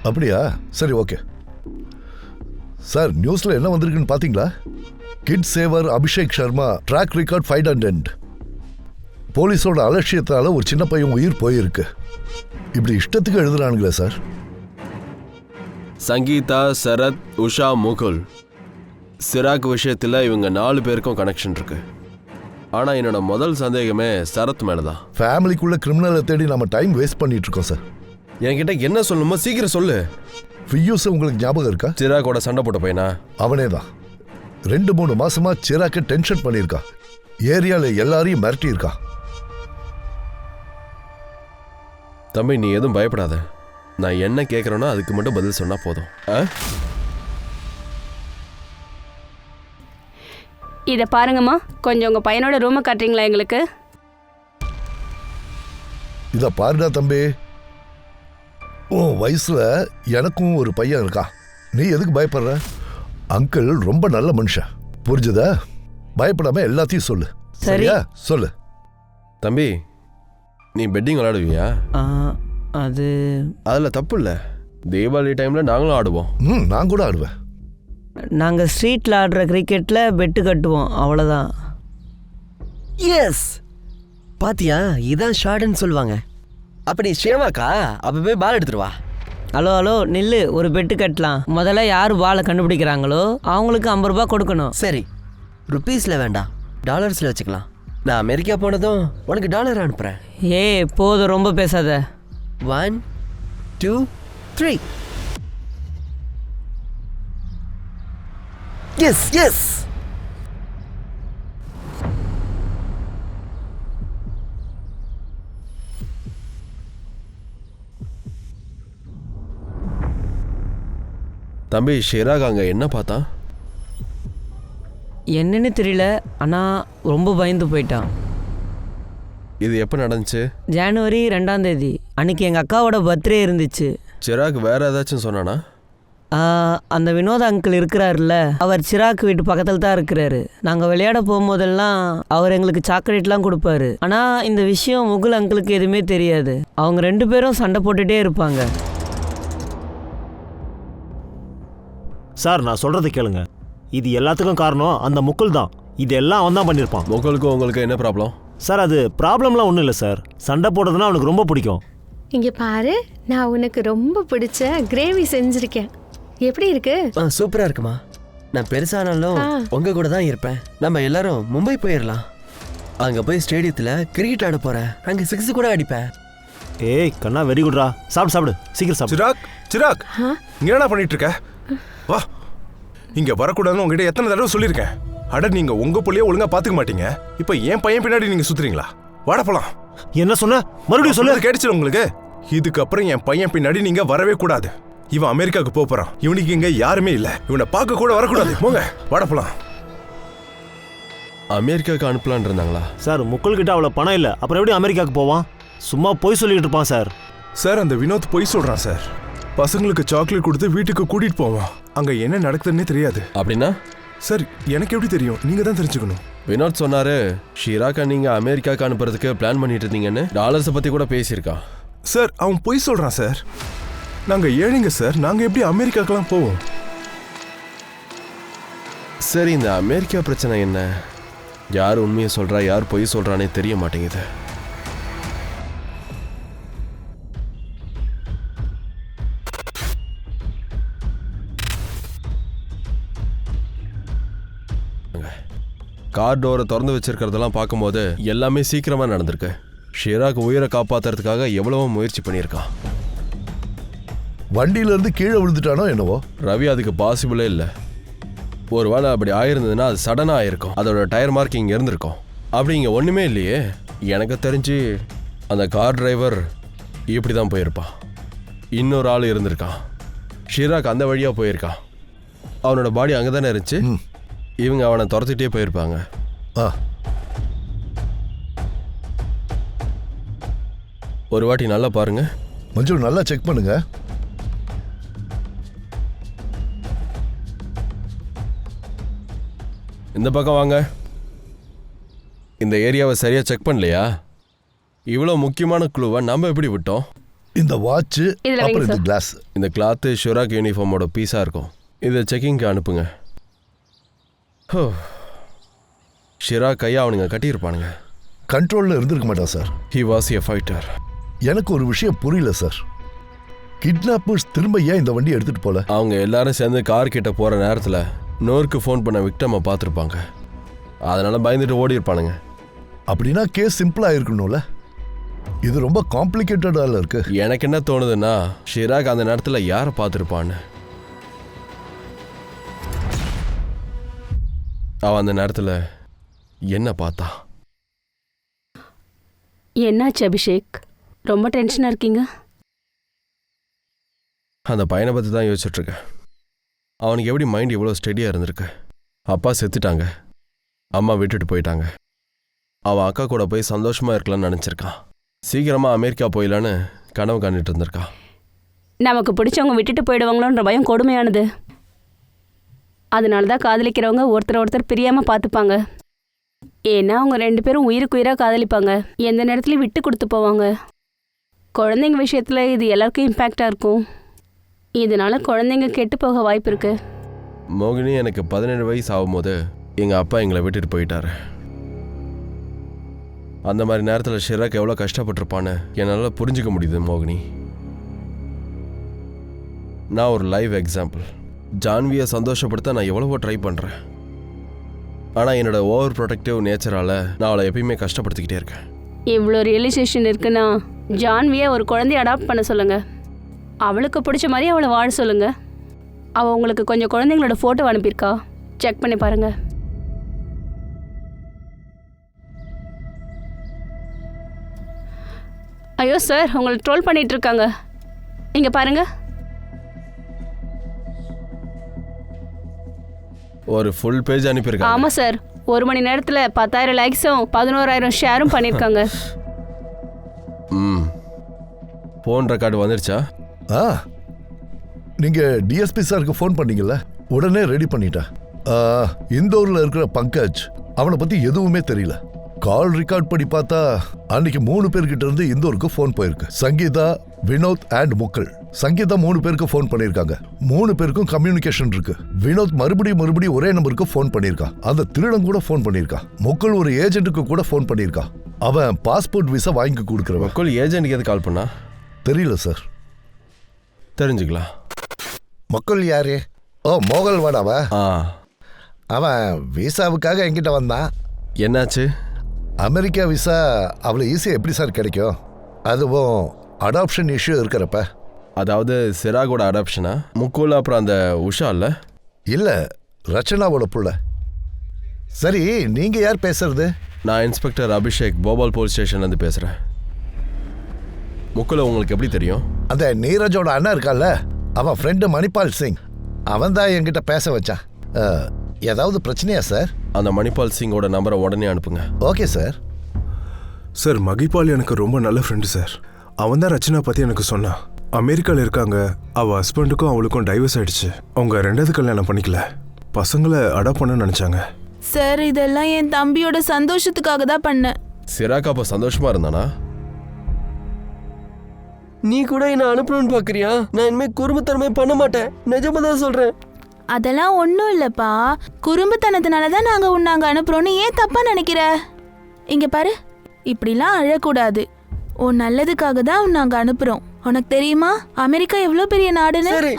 அப்படியா? சரி, ஓகே சார். நியூஸ்ல என்ன வந்திருக்குன்னு பாத்தீங்களா? கிட் சேவர் அபிஷேக் சர்மா ட்ராக் ரெக்கார்ட் 500. போலீஸோட அலட்சியத்தால ஒரு சின்ன பையன் உயிர் போயிருக்கு. இப்படி இஷ்டத்துக்கு எழுதுறானுங்களே சார். சங்கீதா, சரத், உஷா, முகுல், சிராக் விஷயத்தில் இவங்க 4 பேருக்கும் கனெக்ஷன் இருக்கு. ஆனால் என்னோட முதல் சந்தேகமே சரத் மேலே தான். ஃபேமிலிக்குள்ள கிரிமினலை தேடி நம்ம டைம் வேஸ்ட் பண்ணிட்டு இருக்கோம் சார். என்கிட்ட என்ன சொல்லணுமோ சீக்கிரம் சொல்லு. ஃபியூஸ் உங்களுக்கு ஞாபகம் இருக்கா? சிராக்கோட சண்டை போட்ட பையனா? அவனே தான். 2-3 மாசமா சிராக்க டென்ஷன் பண்ணியிருக்கான். ஏரியால எல்லாரையும் மிரட்டி இருக்கான். தம்பி, நீ எதுவும் பயப்படாத. நான் என்ன கேட்குறேனோ அதுக்கு மட்டும் பதில் சொன்னா போதும். இதை பாருங்கம்மா, கொஞ்சம் உங்க பையனோட ரூமை காட்டுறீங்களா எங்களுக்கு? இத பாருடா தம்பி, உன் வயசுல எனக்கும் ஒரு பையன் இருக்கான். நீ எதுக்கு பயப்படுற? அங்கிள் ரொம்ப நல்ல மனுஷன், புரிஞ்சுதா? பயப்படாம எல்லாத்தையும் சொல்லு. சரியா? சொல்லு. தம்பி, நீ பெட்டிங் விளையாடுவியா? அது அதில் தப்பு இல்லை. தீபாவளி டைமில் நாங்களும் ஆடுவோம். நான் கூட ஆடுவேன். நாங்கள் ஸ்ட்ரீட்டில் ஆடுற கிரிக்கெட்டில் பெட்டு கட்டுவோம், அவ்வளோதான். எஸ் பாத்தியா, இதான் ஷார்ட்னு சொல்லுவாங்க. அப்ப நீ ஷேவாக்கா, அப்ப போய் பால் எடுத்துட்டு வா. ஹலோ ஹலோ நில்லு, ஒரு பெட்டு கட்டலாம். முதல்ல யார் பாலை கண்டுபிடிக்கிறாங்களோ அவங்களுக்கு 50 ரூபா கொடுக்கணும். சரி, ருபீஸ்ல வேண்டாம், டாலர்ஸ்ல வச்சுக்கலாம். நான் அமெரிக்கா போனதும் உனக்கு டாலர் அனுப்புறேன். போதும், ரொம்ப பேசாத. 1 2 3. Yes yes. தம்பி ஷிராக் அங்கே என்ன பார்த்தான்? என்னன்னு தெரியல, ஆனால் ரொம்ப பயந்து போயிட்டான். இது எப்போ நடந்துச்சு? ஜனவரி 2ஆம் தேதி அன்னைக்கு எங்கள் அக்காவோட பர்த்டே இருந்துச்சு. சிராக் வேற ஏதாச்சும் சொன்னானா? அந்த வினோத் அங்கிள் இருக்கிறாருல்ல, அவர் சிராக் வீட்டு பக்கத்தில் தான் இருக்கிறாரு. நாங்கள் விளையாட போகும்போதெல்லாம் அவர் எங்களுக்கு சாக்லேட்லாம் கொடுப்பாரு. ஆனால் இந்த விஷயம் முகுல் அங்கிளுக்கு எதுவுமே தெரியாது. அவங்க 2 பேரும் சண்டை போட்டுகிட்டே இருப்பாங்க. சார் நான் சொல்கிறத கேளுங்க, இது எல்லாத்துக்கும் காரணம் அந்த முகுல் தான். இது எல்லாம் அவன் தான் பண்ணியிருப்பான். முகுலுக்கும் உங்களுக்கு என்ன ப்ராப்ளம்? சார் அது ப்ராப்ளம்லாம் ஒன்றும் இல்லை சார். சண்டை போடுறதுனா அவனுக்கு ரொம்ப பிடிக்கும். இங்கே பாரு, நான் உனக்கு ரொம்ப பிடிச்ச கிரேவி செஞ்சுருக்கேன். எப்படி இருக்கு? சூப்பரா இருக்குமா. நான் பெருசானாலும் உங்க கூட தான் இருப்பேன். நம்ம எல்லாரும் மும்பை போயிடலாம். அங்க போய் ஸ்டேடியத்தில் கிரிக்கெட் ஆட போறேன். அங்கே 6 கூட அடிப்பேன். ஏய் கண்ணா, வெரி குட்ரா. சாப்பிடு சீக்கிரம் சாப்பிடு. சிராக் சிராக், இங்க என்ன பண்ணிட்டு இருக்க? வா, இங்க வரக்கூடாதுன்னு உங்ககிட்ட எத்தனை தடவை சொல்லியிருக்கேன். அட, நீங்க உங்க புள்ளைய ஒழுங்கா பாத்துக்க மாட்டீங்க. இப்ப என் பையன் பின்னாடி நீங்க சுத்துறீங்களா? வாட போலாம். என்ன சொன்ன? மறுபடியும் சொல்லு. கேட்டுச்சு உங்களுக்கு? இதுக்கப்புறம் என் பையன் பின்னாடி நீங்க வரவே கூடாது. இவன் அமெரிக்காவுக்கு போறான். இவனுக்கு இங்க யாருமே இல்ல. இவனை பார்க்க கூட வரக்கூடாது. போங்க, வாட போலாம். அமெரிக்காவுக்கு அனுப்பலான் இருந்தாங்களா? சார் முக்குல் கிட்ட அவ்வளோ பணம் இல்லை, அப்புறம் எப்படி அமெரிக்காவுக்கு போவான்? சும்மா போய் சொல்லிட்டு இருப்பான் சார். சார், அந்த வினோத் பொய் சொல்றான் சார். பசங்களுக்கு சாக்லேட் கொடுத்து வீட்டுக்கு கூட்டிட்டு போவான். அங்க என்ன நடக்குதுன்னே தெரியாது. அப்படின்னா? சார், எனக்கு எப்படி தெரியும்? நீங்க தான் தெரிஞ்சுக்கணும். வினோத் சொன்னாரு ஷிராக்கை நீங்க அமெரிக்காவுக்கு அனுப்புறதுக்கு பிளான் பண்ணிட்டு இருந்தீங்கன்னு. டாலர்ஸை பத்தி கூட பேசியிருக்கான். சார், அவன் பொய் சொல்றான் சார். நாங்க ஏழைங்க சார். நாங்க எப்படி அமெரிக்காக்கெல்லாம் போவோம்? சரி, இந்த அமெரிக்கா பிரச்சனை என்ன? யார் உண்மையை சொல்றா, யார் பொய் சொல்றானே தெரிய மாட்டேங்குது. கார் டோரை திறந்து வச்சிருக்கிறதெல்லாம் பார்க்கும்போது எல்லாமே சீக்கிரமா நடந்திருக்கு. ஷிராக் உயிரை காப்பாத்துறதுக்காக எவ்வளவோ முயற்சி பண்ணியிருக்கான். வண்டியில இருந்து கீழே விழுந்துட்டானோ என்னவோ. ரவி, அதுக்கு பாசிபிளே இல்லை. ஒருவேளை அப்படி ஆயிருந்ததுன்னா அது சடனாக ஆயிருக்கும். அதோட டயர் மார்க் இங்கே இருந்திருக்கும். அப்படி இங்கே ஒன்றுமே இல்லையே. எனக்கு தெரிஞ்சு அந்த கார் டிரைவர் இப்படி தான் போயிருப்பான். இன்னொரு ஆள் இருந்திருக்கான். ஷிராக் அந்த வழியாக போயிருக்கான். அவனோட பாடி அங்கே தானே இருந்துச்சு. இவங்க அவனை துரத்திட்டே போயிருப்பாங்க. ஒரு வாட்டி நல்லா பாருங்க. மஞ்சு, நல்லா செக் பண்ணுங்க. இந்த பக்கம் வாங்க. இந்த ஏரியாவை சரியா செக் பண்ணலையா? இவ்வளோ முக்கியமான குழுவை நம்ம எப்படி விட்டோம்? இந்த வாட்ச், அப்புறம் இந்த கிளாஸ். இந்த கிளாத்து ஷிராக் யூனிஃபார்மோட பீஸாக இருக்கும். இதை செக்கிங்க்கு அனுப்புங்க. ஷிராக் கையா அவனுங்க கட்டியிருப்பானுங்க. கண்ட்ரோலில் இருந்திருக்க மாட்டான் sir. He was a fighter. எனக்கு ஒரு விஷயம் புரியல சார். கிட்னாப்பர்ஸ் திரும்ப ஏன் இந்த வண்டியை எடுத்துட்டு போல? அவங்க எல்லாரும் சேர்ந்து கார் கிட்ட போகிற நேரத்தில் நோருக்கு ஃபோன் பண்ண விக்டமை பார்த்துருப்பாங்க. அதனால பயந்துட்டு ஓடி இருப்பானுங்க. அப்படின்னா கேஸ் சிம்பிளாக இருக்கணும்ல. இது ரொம்ப காம்ப்ளிகேட்டடாக இருக்கு. எனக்கு என்ன தோணுதுன்னா, ஷிராக் அந்த நேரத்தில் யாரை பார்த்துருப்பான்னு. அவன் அந்த நேரத்தில் என்ன பார்த்தா? என்னாச்சு அபிஷேக்? ரொம்ப டென்ஷனாக இருக்கீங்க? அந்த பையனை பற்றி தான் யோசிச்சுட்ருக்கேன். அவனுக்கு எப்படி மைண்ட் இவ்வளோ ஸ்டெடியாக இருந்திருக்கு. அப்பா செத்துட்டாங்க, அம்மா விட்டுட்டு போயிட்டாங்க. அவன் அக்கா கூட போய் சந்தோஷமாக இருக்கலாம்னு நினச்சிருக்கான். சீக்கிரமாக அமெரிக்கா போயிடலான்னு கனவு காணிட்டு இருந்திருக்கான். நமக்கு பிடிச்சவங்க விட்டுட்டு போயிடுவாங்களோன்ற பயம் கொடுமையானது. அதனால தான் காதலிக்கிறவங்க ஒருத்தர் பிரியாமல் பார்த்துப்பாங்க. ஏன்னா அவங்க 2 பேரும் உயிருக்கு உயிராக காதலிப்பாங்க. எந்த நேரத்துலையும் விட்டு கொடுத்து போவாங்க. குழந்தைங்க விஷயத்தில் இது எல்லாருக்கும் இம்பேக்டாக இருக்கும். இதனால குழந்தைங்க கெட்டு போக வாய்ப்பு இருக்கு. மோகினி எனக்கு 17 வயசு ஆகும்போது எங்கள் அப்பா எங்களை விட்டுட்டு போயிட்டாரு. அந்த மாதிரி நேரத்தில் ஷிராக் எவ்வளோ கஷ்டப்பட்டிருப்பான்னு என்னால் புரிஞ்சுக்க முடியுது மோகினி. நான் ஒரு லைவ் எக்ஸாம்பிள். ஜான்வியை சந்தோஷப்படுத்த நான் எவ்வளவோ ட்ரை பண்ணுறேன். ஆனால் என்னோட ஓவர் ப்ரொடெக்டிவ் நேச்சரால் நான் அவளை எப்பயுமே கஷ்டப்படுத்திக்கிட்டே இருக்கேன். இவ்வளோ ரியலைசேஷன் இருக்குன்னா ஜான்வியை ஒரு குழந்தைய அடாப்ட் பண்ண சொல்லுங்க. அவளுக்கு பிடிச்ச மாதிரி அவளை வாழ சொல்லுங்க. அவள் உங்களுக்கு கொஞ்சம் குழந்தைங்களோட ஃபோட்டோ அனுப்பியிருக்கா, செக் பண்ணி பாருங்க. ஐயோ சார், உங்களை ட்ரோல் பண்ணிட்டு இருக்காங்க. இங்கே பாருங்க. ஒரு ஃபுல் பேஜ் அனுப்பியிருக்காங்க. ஆமாம் சார், 1 மணி நேரத்தில் 10,000 லைக்ஸும் 11,000 ஷேரும் பண்ணியிருக்காங்க. ஃபோன் ரெக்கார்டு வந்துருச்சா? நீங்கள் டிஎஸ்பி சாருக்கு ஃபோன் பண்ணீங்கல்ல, உடனே ரெடி பண்ணிட்டேன். இந்தூரில் இருக்கிற பங்கஜ், அவனை பற்றி எதுவுமே தெரியல. கால் ரெக்கார்ட் படி பார்த்தா அன்னைக்கு 3 பேர்கிட்ட இருந்து இந்தூருக்கு ஃபோன் போயிருக்கு. சங்கீதா, வினோத் அண்ட் முக்குல். சங்கீதா 3 பேருக்கு ஃபோன் பண்ணியிருக்காங்க. 3 பேருக்கும் கம்யூனிகேஷன் இருக்கு. வினோத் மறுபடியும் ஒரே நம்பருக்கு ஃபோன் பண்ணியிருக்கான். அந்த திருடன் கூட ஃபோன் பண்ணியிருக்கான். முக்குல் ஒரு ஏஜென்ட்டுக்கு கூட ஃபோன் பண்ணியிருக்கான். அவன் பாஸ்போர்ட் விசா வாங்கி கொடுக்குறவன். முக்குல் ஏஜென்ட்டுக்கு எது கால் பண்ணா தெரியல சார். தெரிஞ்சுக்கலாம். முக்குல் யாரு? ஓ, மோகல்வாடாவா? அவன் விசாவுக்காக என்கிட்ட வந்தான். என்னாச்சு? அமெரிக்கா விசா அவ்வளோ ஈஸியாக எப்படி சார் கிடைக்கும்? அதுவும் அடாப்ஷன் இஷ்யூ இருக்கிறப்ப. அதாவது சிராகோட அடாப்ஷனா? முக்குல் அப்புறம் அந்த உஷா இல்லை? இல்லை, ரச்சனாவோட புள்ள. சரி, நீங்கள் யார் பேசுறது? நான் இன்ஸ்பெக்டர் அபிஷேக், போபால் போலீஸ் ஸ்டேஷன்லேருந்து பேசுகிறேன். முக்குல உங்களுக்கு எப்படி தெரியும்? அந்த நீரஜோட அண்ணா இருக்கான்ல, அவன் ஃப்ரெண்டு மணிபால் சிங், அவன் தான் என்கிட்ட பேச வச்சான். ஏதாவது பிரச்சனையா சார்? அந்த மணிபால் சிங்கோட நம்பரை உடனே அனுப்புங்க. Okay sir. சார், மகிபால் எனக்கு ரொம்ப நல்ல ஃப்ரெண்டு சார். அவன் தான் ரச்சனா பற்றி எனக்கு சொன்னான். அமெரிக்காவில் இருக்காங்க. அவள் ஹஸ்பண்டுக்கும் அவளுக்கும் டைவர்ஸ் ஆயிடுச்சு. அவங்க 2வது கல்யாணம் பண்ணிக்கல. பசங்களை அடாப்ட் பண்ண நினச்சாங்க. சார், இதெல்லாம் என் தம்பியோட சந்தோஷத்துக்காக தான் பண்ணேன். சிராக் அப்போ சந்தோஷமா இருந்தானா? நீ கூட என்ன அனுப்பணும்னு பார்க்குறியா? நான் இனிமேல் குறும்புத்தனமே பண்ண மாட்டேன். நிஜமாக தான் சொல்கிறேன். அதெல்லாம் ஒன்றும் இல்லைப்பா. குறும்புத்தனத்தினால தான் நாங்கள் உன்னாங்க அனுப்புகிறோன்னு ஏன் தப்பாக நினைக்கிற? இங்கே பாரு, இப்படிலாம் அழக்கூடாது. உன் நல்லதுக்காக தான் நாங்கள் அனுப்புகிறோம். உனக்கு தெரியுமா அமெரிக்கா எவ்வளோ பெரிய நாடுன்னு? சரி,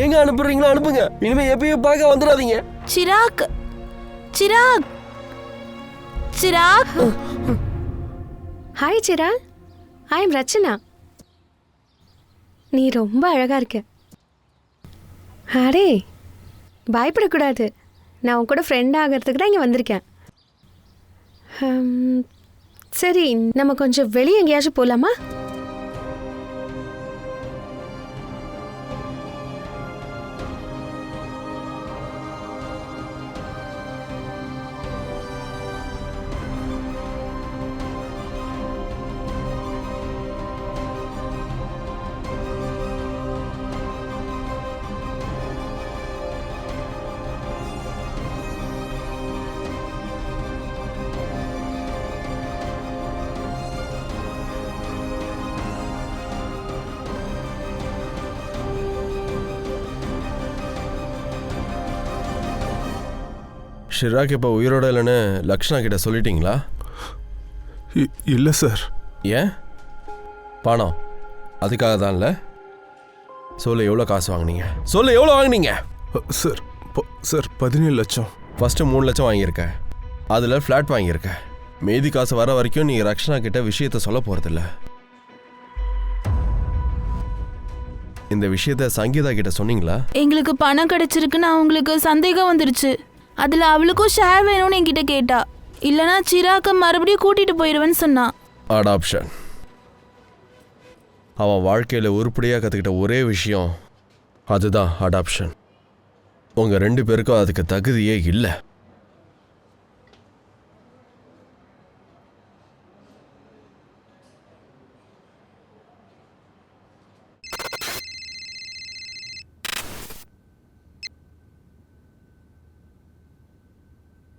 எங்க அனுப்புறீங்களோ அனுப்புங்க. இனிமே எப்பயும் பார்க்க வந்துடாதீங்க. Chirag, Chirag, Chirag. Hi Chirag, I am Rachana. நீ ரொம்ப அழகா இருக்க. அரே, பயப்படக்கூடாது. நான் உன் கூட ஃப்ரெண்ட் ஆகிறதுக்கு தான் இங்கே வந்திருக்கேன். சரி, நம்ம கொஞ்சம் வெளியே எங்கேயாச்சும் போகலாமா? ஷிராக் இப்போ உயிரோட இல்லைன்னு லக்ஷ்ணா கிட்ட சொல்லிட்டீங்களா? இல்லை சார். ஏன்? பணம் அதுக்காக தான் இல்லை? சொல்ல எவ்வளோ காசு வாங்கினீங்க? சொல்ல எவ்வளோ வாங்கினீங்க? சார், சார் 17 லட்சம். ஃபஸ்ட்டு 3 லட்சம் வாங்கியிருக்க. அதில் ஃப்ளாட் வாங்கியிருக்க. மீதி காசு வர வரைக்கும் நீங்கள் ரக்ஷனா கிட்ட விஷயத்த சொல்ல போகிறதில்ல. இந்த விஷயத்த சங்கீதா கிட்ட சொன்னீங்களா? எங்களுக்கு பணம் கிடைச்சிருக்குன்னு அவங்களுக்கு சந்தேகம் வந்துருச்சு. அதில் அவளுக்கும் ஷேர் வேணும்னு என்கிட்ட கேட்டா. இல்லைனா சிராக்க மறுபடியும் கூட்டிட்டு போயிடுவேன்னு சொன்னான். அடாப்ஷன். அவன் வாழ்க்கையில் உருப்படியாக கற்றுக்கிட்ட ஒரே விஷயம் அதுதான் அடாப்ஷன். உங்கள் 2 பேருக்கும் அதுக்கு தகுதியே இல்லை.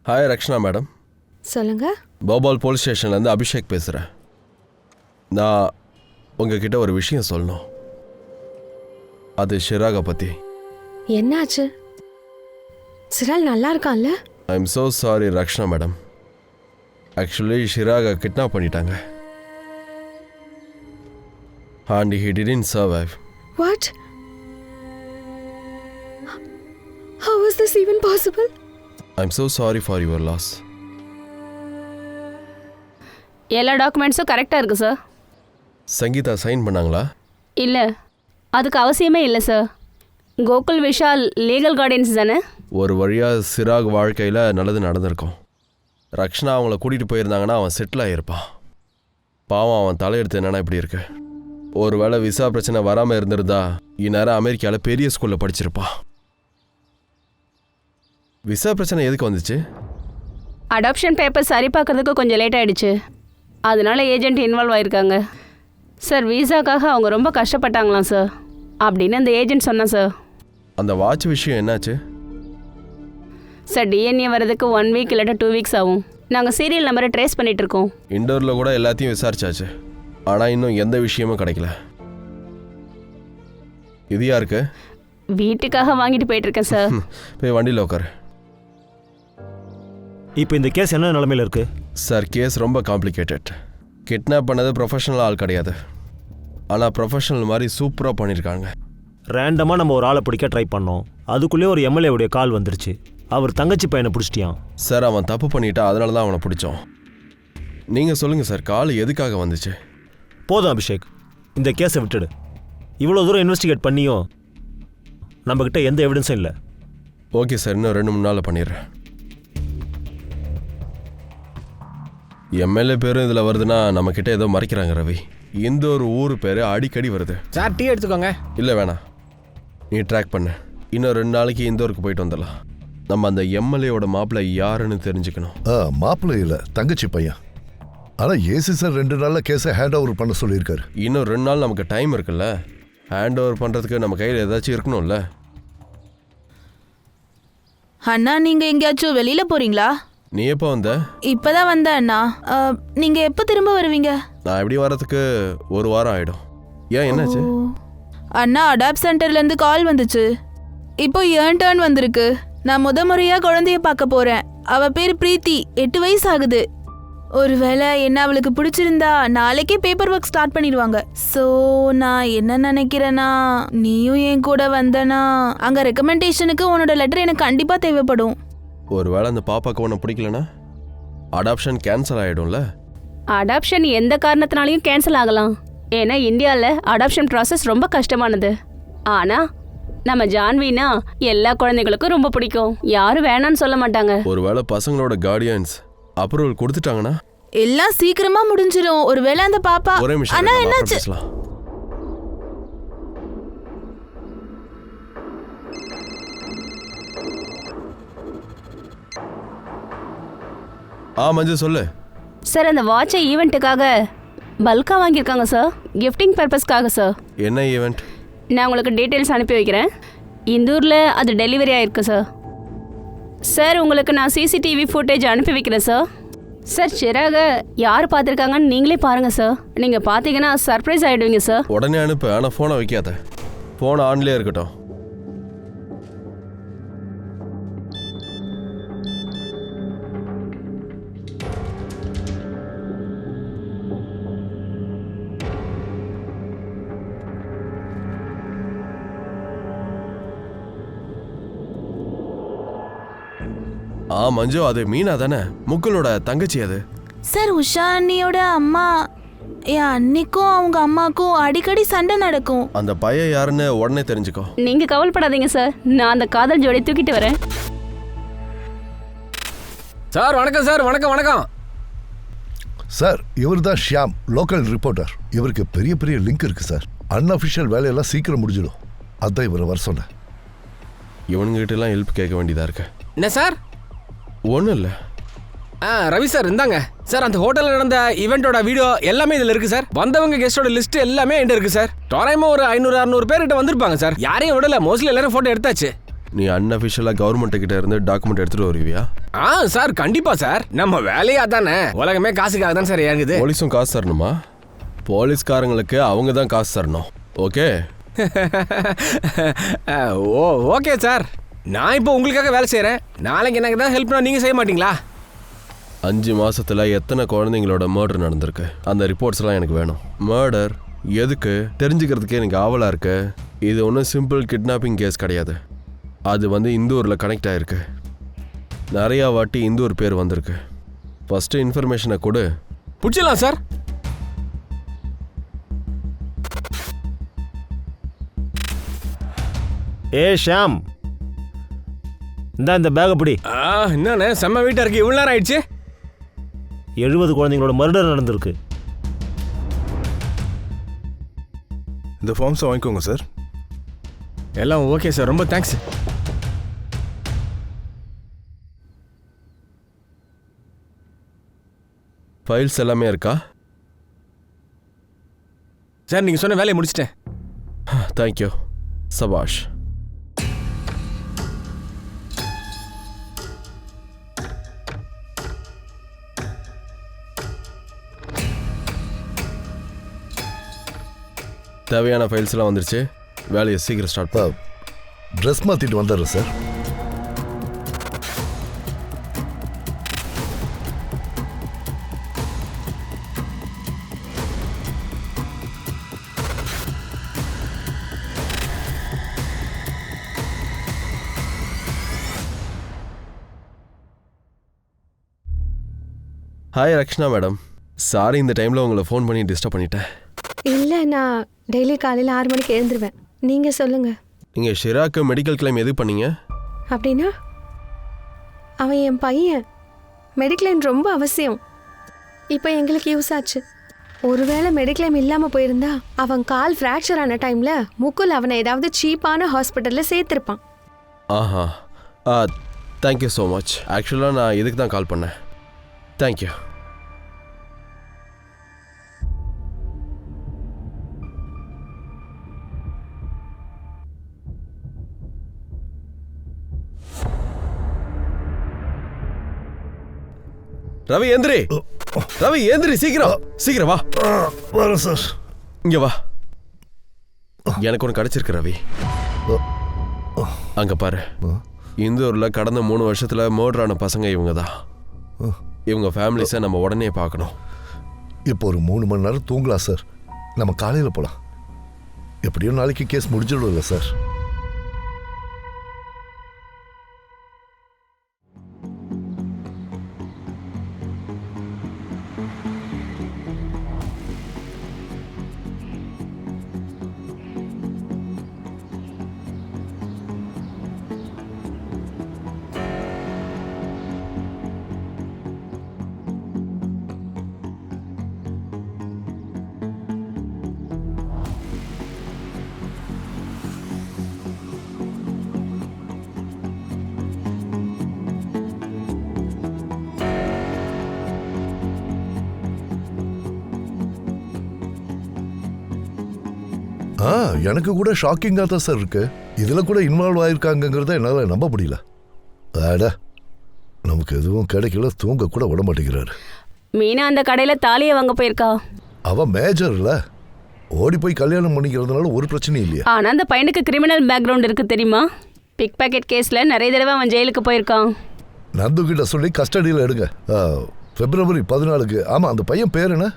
Hi Rakshana madam. சொல்லுங்க. போபால் போலீஸ் ஸ்டேஷன்லேருந்து அபிஷேக் பேசுகிறேன். நான் உங்ககிட்ட ஒரு விஷயம் சொல்லணும். அது ஷிராகை பற்றி. என்னாச்சு? சிரால் நல்லா இருக்கான்ல? I am so sorry Rakshana madam. Actually ஷிராகை கிட்னாப் பண்ணிட்டாங்க. And he didn't survive. What? How is this even possible? I'm so sorry for your loss. எல்லா டாக்குமெண்ட்ஸும் கரெக்டாக இருக்குது சார். சங்கீதா சைன் பண்ணாங்களா? இல்லை, அதுக்கு அவசியமே இல்லை sir. Gokul Vishal legal guardians தானே? ஒரு வழியாக சிராக் வாழ்க்கையில் நல்லது நடந்திருக்கும். ரக்ஷனா அவங்கள கூட்டிகிட்டு போயிருந்தாங்கன்னா அவன் செட்டில் ஆகியிருப்பான். பாவம், அவன் தலையெடுத்து என்னன்னா இப்படி இருக்கு. ஒரு வேளை விசா பிரச்சனை வராமல் இருந்திருந்தா இந்நேரம் அமெரிக்காவில் பெரிய ஸ்கூலில் படிச்சிருப்பான். விசா பிரச்சனை எதுக்கு வந்துச்சு? அடாப்ஷன் பேப்பர் சரி பார்க்கறதுக்கு கொஞ்சம் லேட் ஆகிடுச்சு, அதனால ஏஜென்ட் இன்வால்வ் ஆகிருக்காங்க சார். வீசாக்காக அவங்க ரொம்ப கஷ்டப்பட்டாங்களாம் சார் அப்படின்னு அந்த ஏஜென்ட் சொன்னான் சார். அந்த வாட்ச் விஷயம் என்னாச்சு சார்? டிஎன்ஏ வர்றதுக்கு 1 வீக் இல்லாட்டா 2 வீக்ஸ் ஆகும். நாங்கள் சீரியல் நம்பரை ட்ரேஸ் பண்ணிகிட்ருக்கோம். இண்டோரில் கூட எல்லாத்தையும் விசாரிச்சாச்சு, ஆனால் இன்னும் எந்த விஷயமும் கிடைக்கல. இது யாருக்கு? வீட்டுக்காக வாங்கிட்டு போயிட்டுருக்கேன் சார். போய் வண்டியில் உட்காரு. இப்போ இந்த கேஸ் என்ன நிலமையில் இருக்கு சார்? கேஸ் ரொம்ப காம்ப்ளிகேட்டட். கிட்னாப் பண்ணது ப்ரொஃபஷனல் ஆள் கிடையாது, ஆனால் ப்ரொஃபஷனல் மாதிரி சூப்பராக பண்ணியிருக்காங்க. ரேண்டமாக நம்ம ஒரு ஆளை பிடிக்க ட்ரை பண்ணோம், அதுக்குள்ளேயே ஒரு எம்எல்ஏவுடைய கால் வந்துருச்சு. அவர் தங்கச்சி பையனை பிடிச்சிட்டியான் சார். அவன் தப்பு பண்ணிட்டா, அதனால தான் அவனை பிடிச்சோம். நீங்கள் சொல்லுங்கள் சார், கால் எதுக்காக வந்துச்சு? போதும் அபிஷேக், இந்த கேஸை விட்டுடு. இவ்வளோ தூரம் இன்வெஸ்டிகேட் பண்ணியும் நம்மக்கிட்ட எந்த எவிடன்ஸும் இல்லை. ஓகே சார், இன்னும் 2-3 நாளில் பண்ணிடுறேன். எம்எல்ஏ பேரும் இதில் வருதுன்னா நம்மக்கிட்ட ஏதோ மறைக்கிறாங்க ரவி. இந்த ஒரு ஊர் பேர் அடிக்கடி வருது சார். டீ எடுத்துக்கோங்க. இல்லை வேணாம், நீ ட்ராக் பண்ணு. இன்னும் 2 நாளைக்கு இந்தோருக்கு போயிட்டு வந்துடலாம். நம்ம அந்த எம்எல்ஏவோட மாப்பிள்ளை யாருன்னு தெரிஞ்சுக்கணும். மாப்பிள்ளை இல்லை, தங்கச்சி பையன். ஆனால் ஏசி சார் 2 நாளில் கேஸை ஹேண்ட் ஓவர் பண்ண சொல்லியிருக்காரு. இன்னும் 2 நாள் நமக்கு டைம் இருக்குல்ல. ஹேண்ட் ஓவர் பண்ணுறதுக்கு நம்ம கையில் ஏதாச்சும் இருக்கணும்ல. அண்ணா, நீங்க எங்கேயாச்சும் வெளியில போறீங்களா? நீ எப்போ வந்த? இப்பதான் வந்தேன் அண்ணா. நீங்க எப்போ திரும்ப வருவீங்க? நான் எப்படி வரதுக்கு 1 வாரம் ஆயிடும். ஏன், என்னாச்சு? அண்ணா, அடாப்ட் சென்டர்ல இருந்து கால் வந்துச்சு. இப்போ ஏன் டர்ன் வந்திருக்கு. நான் முறையா குழந்தைய பார்க்க போறேன். அவ பேர் பிரீத்தி, 8 வயசு ஆகுது. ஒருவேளை என்ன அவளுக்கு பிடிச்சிருந்தா நாளைக்கே பேப்பர் ஒர்க் ஸ்டார்ட் பண்ணிடுவாங்க. ஸோ நான் என்ன நினைக்கிறேன்னா, நீயும் என் கூட வந்தனா அங்க ரெக்கமெண்டேஷனுக்கு உன்னோட லெட்டர் எனக்கு கண்டிப்பா தேவைப்படும். ஒருவேளை அந்த பாப்பாக்கு உன்னை பிடிக்கலனா அடாப்ஷன் கேன்சல் ஆகிடும்ல. அடாப்ஷன் எந்த காரணத்தினாலையும் கேன்சல் ஆகலாம். ஏன்னா இந்தியாவில் அடாப்ஷன் ப்ராசஸ் ரொம்ப கஷ்டமானது. ஆனால் நம்ம ஜான்வினா எல்லா குழந்தைகளுக்கும் ரொம்ப பிடிக்கும், யாரும் வேணான்னு சொல்ல மாட்டாங்க. ஒருவேளை பசங்களோட கார்டியன்ஸ் அப்ரூவல் கொடுத்துட்டாங்கன்னா எல்லாம் சீக்கிரமா முடிஞ்சிடும். ஒருவேளை அந்த பாப்பா ஒரே நிமிஷம் அண்ணா என்னாச்சு? மஞ்சு சொல்லு சார். அந்த வாட்சை ஈவெண்ட்டுக்காக பல்காக வாங்கியிருக்காங்க சார், கிஃப்டிங் பர்பஸ்க்காக சார். என்ன ஈவெண்ட்? நான் உங்களுக்கு டீட்டெயில்ஸ் அனுப்பி வைக்கிறேன். இந்தூரில் அது டெலிவரி ஆயிருக்கு சார். சார், உங்களுக்கு நான் சிசிடிவி ஃபுட்டேஜ் அனுப்பி வைக்கிறேன் சார். சார், சிராக யார் பார்த்துருக்காங்கன்னு நீங்களே பாருங்கள் சார். நீங்கள் பார்த்தீங்கன்னா சர்ப்ரைஸ் ஆகிடுவீங்க சார். உடனே அனுப்பு, ஆனால் ஃபோனை வைக்காத. ஃபோன் ஆன்லேயே இருக்கட்டும். மஞ்சு, அது மீனா தானே, முக்குலோட தங்கச்சி. அது சார், உஷா அண்ணியோட அம்மா. என் அன்னிக்கும் அவங்க அம்மாக்கும் அடிக்கடி சண்டை நடக்கும். அந்த பையன் யாருன்னு உடனே தெரிஞ்சுக்கோ. நீங்கள் கவலைப்படாதீங்க சார், நான் அந்த காதல் ஜோடி தூக்கிட்டு வரேன். சார் வணக்கம் சார். வணக்கம் வணக்கம் சார். இவர் தான் ஷியாம், லோக்கல் ரிப்போர்ட்டர். இவருக்கு பெரிய பெரிய லிங்க் இருக்கு சார். அன்அஃபிஷியல் வேலையெல்லாம் சீக்கிரம் முடிஞ்சிடும். அதான் இவரை வர சொன்னேன். இவனுங்கிட்ட எல்லாம் ஹெல்ப் கேட்க வேண்டியதா இருக்கு. என்ன சார்? ஒன்றும் இல்லை. ரவி சார் இந்தாங்க சார். அந்த ஹோட்டலில் நடந்த ஈவெண்ட்டோட வீடியோ எல்லாமே இதில் இருக்கு சார். வந்தவங்க கெஸ்டோட லிஸ்ட் எல்லாமே என்கிட்ட இருக்கு சார். தோராயமாக ஒரு 500-600 பேர்கிட்ட வந்திருப்பாங்க சார். யாரையும் விடல, மோஸ்ட்லி எல்லாரும் ஃபோட்டோ எடுத்தாச்சு. நீ அன்அஃபிஷியலாக கவர்மெண்ட் கிட்ட இருந்து டாக்குமெண்ட் எடுத்துட்டு வருவியா? சார் கண்டிப்பா சார். நம்ம வேலையா தானே, உலகமே காசுக்காக தான் சார் இறங்குது. போலீஸும் காசு தரணுமா? போலீஸ்காரங்களுக்கு அவங்க தான் காசு தரணும். ஓகே. Okay sir. நான் இப்போ உங்களுக்காக வேலை செய்கிறேன். நாளைக்கு எனக்கு தான் ஹெல்ப்னா நீங்கள் செய்ய மாட்டீங்களா? 5 மாசத்துல எத்தனை குழந்தைங்களோட மர்டர் நடந்திருக்கு, அந்த ரிப்போர்ட்ஸ்லாம் எனக்கு வேணும். மர்டர் எதுக்கு தெரிஞ்சுக்கிறதுக்கே எனக்கு ஆவலாக இருக்கு. இது ஒன்றும் சிம்பிள் கிட்னாப்பிங் கேஸ் கிடையாது. அது இந்தூரில் கனெக்ட் ஆகிருக்கு. நிறையா வாட்டி இந்தூர் பேர் வந்திருக்கு. ஃபஸ்ட்டு இன்ஃபர்மேஷனை கொடு. பிடிச்சிடலாம் சார். ஏ ஷாம், இந்த பேக்கை பிடி. என்னண்ணே செம்ம வீட்டாக இருக்கு, இவ்வளோ நேரம் ஆயிடுச்சு. 70 குழந்தைங்களோட மர்டர் நடந்திருக்கு. இந்த ஃபார்ம்ஸை வாங்கிக்கோங்க சார். எல்லாம் ஓகே சார், ரொம்ப தேங்க்ஸ். ஃபைல்ஸ் எல்லாமே இருக்கா? சார் நீங்கள் சொன்ன வேலையை முடிச்சிட்டேன். தேங்க்யூ. சபாஷ். தேவையான ஃபைல்ஸ்லாம் வந்துருச்சு. வேலையை சீக்கிரம் ஸ்டார்ட் பண்ண. ட்ரெஸ் மாற்றிட்டு வந்துடுறேன் sir. Hi Rakshana madam, sorry இந்த டைமில் உங்களை ஃபோன் பண்ணி டிஸ்டர்ப் பண்ணிட்டேன். இல்லை, நான் டெய்லி காலையில் 6 மணிக்கு எழுந்துருவேன். நீங்கள் சொல்லுங்கள். நீங்கள் ஷிராக்கு மெடிக்கல் கிளைம் எது பண்ணீங்க? அப்படின்னா அவன் என் பையன். மெடிக்ளைம் ரொம்ப அவசியம். இப்போ எங்களுக்கு யூஸ் ஆச்சு. ஒருவேளை மெடிக்ளைம் இல்லாமல் போயிருந்தா அவன் கால் ஃப்ராக்சர் ஆன டைமில் முகுல் அவனை ஏதாவது சீப்பான ஹாஸ்பிட்டலில் சேர்த்துருப்பான். ஆஹா, தேங்க்யூ ஸோ மச். ஆக்சுவலாக நான் இதுக்கு தான் கால் பண்ணேன். தேங்க்யூ. ரவி எந்திரி, ரவி எந்திரி, சீக்கிரம் சீக்கிரம் வா. வரேன் சார். இங்க வா, எனக்கு ஒன்று கிடைச்சிருக்கு ரவி. அங்க பாரு, இந்தூர்ல கடந்த 3 வருஷத்துல மர்டர் ஆன பசங்க இவங்க தான். இவங்க ஃபேமிலிஸை நம்ம உடனே பார்க்கணும். இப்போ ஒரு 3 மணி நேரம் தூங்கலாம் சார். நம்ம காலையில் போகலாம். எப்படியும் நாளைக்கு கேஸ் முடிஞ்சிடும்ல சார். எனக்கு கூட ஷாக்கிங்காக தான் சார் இருக்கு. இதில் கூட இன்வால்வ் ஆயிருக்காங்கிறத என்னால் நம்ப முடியல. ஆடா, நமக்கு எதுவும் கிடைக்கல, தூங்க கூட விட மாட்டேங்கிறாரு. மீனா அந்த கடையில் தாலியை வாங்க போயிருக்கா. அவன் மேஜர்ல ஓடி போய் கல்யாணம் பண்ணிக்கிறதுனால ஒரு பிரச்சனையும் இல்லையா? ஆனால் அந்த பையனுக்கு கிரிமினல் பேக்ரவுண்ட் இருக்கு தெரியுமா? பிக் பாக்கெட் கேஸில் நிறைய தடவை அவன் ஜெயிலுக்கு போயிருக்கான். நந்து கிட்ட சொல்லி கஸ்டடியில் எடுங்க. February 14. ஆமாம், அந்த பையன் பேர் என்ன?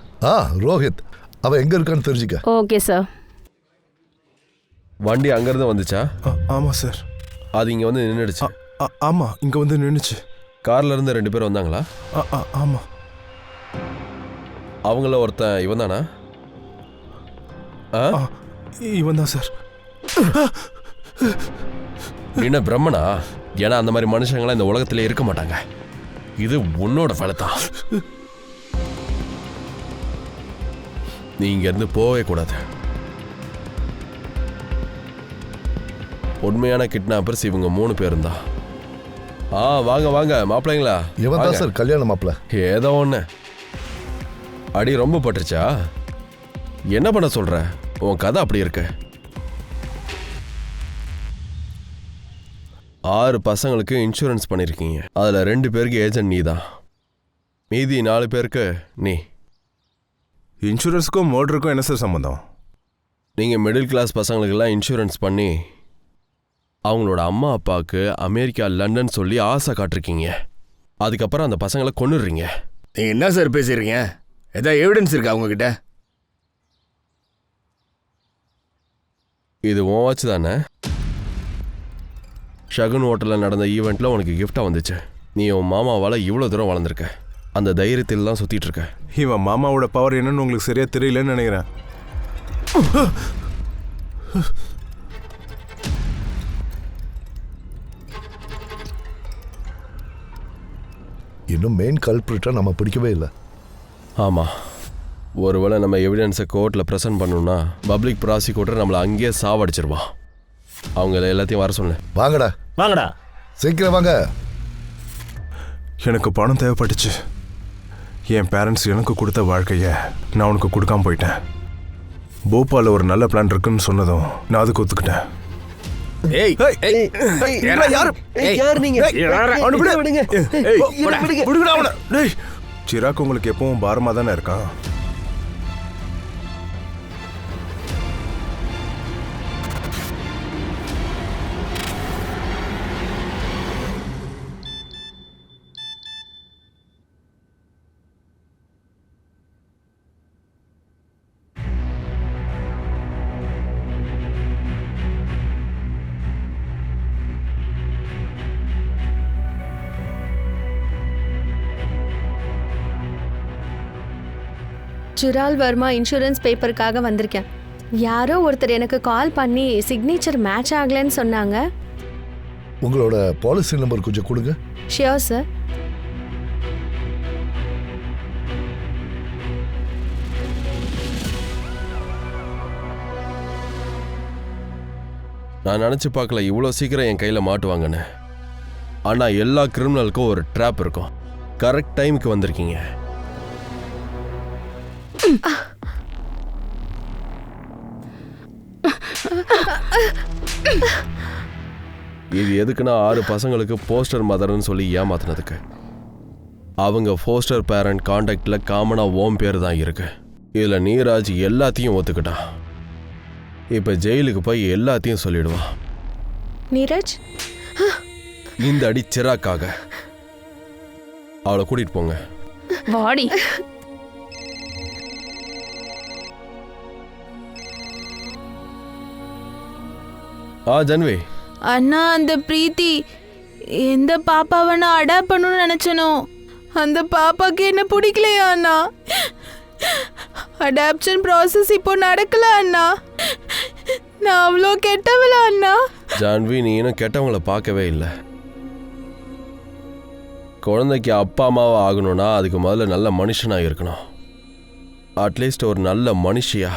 ரோஹித். அவன் எங்கே இருக்கான்னு தெரிஞ்சுக்க. Okay sir. வண்டி அங்கேருந்து வந்துச்சா? ஆமாம் சார். அது இங்கே வந்து நின்றுடுச்சு. ஆமாம், இங்கே வந்து நின்றுச்சு. கார்ல இருந்து 2 பேர் வந்தாங்களா? ஆமாம். அவங்கள ஒருத்தன் இவன் தானா? இவன் தான் சார். நீ என்ன பிரம்மனா? ஏன்னா அந்த மாதிரி மனுஷங்களாம் இந்த உலகத்திலே இருக்க மாட்டாங்க. இது உன்னோட வேலை தான். நீ இங்கேருந்து போகவே கூடாது. உண்மையான கிட்னாப்பர்ஸ் இவங்க 3 பேரும் தான். வாங்க வாங்க மாப்பிள்ளைங்களா. இவன் தான் சார் கல்யாண மாப்பிள்ள. ஏதோ ஒன்று. அடி ரொம்ப பட்டுருச்சா? என்ன பண்ண சொல்ற? உன் கதை அப்படி இருக்கு. 6 பசங்களுக்கு இன்சூரன்ஸ் பண்ணியிருக்கீங்க. அதில் 2 பேருக்கு ஏஜென்ட் நீ தான். மீதி 4 பேருக்கு நீ. இன்சூரன்ஸுக்கும் மர்டருக்கும் என்ன சார் சம்மந்தம்? நீங்கள் மிடில் கிளாஸ் பசங்களுக்கெல்லாம் இன்சூரன்ஸ் பண்ணி அவங்களோட அம்மா அப்பாவுக்கு அமெரிக்கா லண்டன் சொல்லி ஆசை காட்டிருக்கீங்க. அதுக்கப்புறம் அந்த பசங்களை கொன்னுடுறீங்க. நீங்க என்ன சார் பேசுறீங்க? ஏதாவது எவிடன்ஸ் இருக்கா உங்ககிட்ட? இது உன் வாட்ச் தானே? ஷகுன் ஹோட்டலில் நடந்த ஈவெண்ட்டில் உனக்கு கிஃப்டாக வந்துச்சு. நீ உன் மாமாவால் இவ்வளோ தூரம் வளர்ந்துருக்க. அந்த தைரியத்தில் தான் சுற்றிட்டு இருக்க. இவன் மாமாவோட பவர் என்னன்னு உங்களுக்கு சரியா தெரியலன்னு நினைக்கிறேன். இன்னும் மெயின் கல்பிரிட்டா நம்ம பிடிக்கவே இல்லை. ஆமாம், ஒருவேளை நம்ம எவிடன்ஸை கோர்ட்டில் ப்ரெசென்ட் பண்ணணும்னா பப்ளிக் ப்ராசிக்யூட்டர் நம்மளை அங்கேயே சாவடிச்சிருவான். அவங்க எல்லாத்தையும் வர சொன்னேன். வாங்கடா வாங்கடா, சீக்கிரம் வாங்க. எனக்கு பணம் தேவைப்பட்டுச்சு. என் பேரண்ட்ஸ் எனக்கு கொடுத்த வாழ்க்கையை நான் உனக்கு கொடுக்காம போயிட்டேன். போபாலில் ஒரு நல்ல பிளான் இருக்குன்னு சொன்னதும் நான் அதுக்கு ஒத்துக்கிட்டேன். சிராக் உங்களுக்கு எப்பவும் பாரமா தானே இருக்கான். சுரால் வர்மா இன்சூரன்ஸ் பேப்பருக்காக வந்திருக்கேன். யாரோ ஒருத்தர் எனக்கு கால் பண்ணி சிக்னேச்சர் மேட்ச் ஆகலைன்னு சொன்னாங்க. உங்களோட பாலிசி நம்பர் கொஞ்சம் கொடுங்க. Sure sir. நான் நினச்சி பார்க்கல இவ்வளோ சீக்கிரம் என் கையில் மாட்டுவாங்கன்னு. ஆனால் எல்லா கிரிமினலுக்கும் ஒரு ட்ராப் இருக்கும். கரெக்ட் டைமுக்கு வந்திருக்கீங்க. இது எதுக்குன்னா 6 பசங்களுக்கு போஸ்டர் மதர்னு சொல்லி ஏமாத்தினதுக்கு. அவங்க போஸ்டர் பேரண்ட் கான்டாக்டில் காமனாக ஓம் பேர் தான் இருக்கு. இதில் நீராஜ் எல்லாத்தையும் ஒத்துக்கிட்டான். இப்போ ஜெயிலுக்கு போய் எல்லாத்தையும் சொல்லிடுவான். நீரஜ், இந்த அடி சிராக்காக. அவளை கூட்டிட்டு போங்க. வாடி. ஜன்வி. அண்ணா, அந்த பிரீத்தி எந்த பாப்பாவை நான் அடாப்ட் பண்ணணும்னு நினைச்சனோ அந்த பாப்பாக்கு என்ன பிடிக்கலையா அண்ணா? அடாப்ஷன் ப்ராசஸ் இப்போ நடக்கல அண்ணா. நான் அவ்வளோ கெட்டவள அண்ணா? ஜான்வி, நீ இன்னும் கெட்டவங்களை பார்க்கவே இல்லை. குழந்தைக்கு அப்பா அம்மாவா ஆகணும்னா அதுக்கு முதல்ல நல்ல மனுஷனாக இருக்கணும். அட்லீஸ்ட் ஒரு நல்ல மனுஷியா.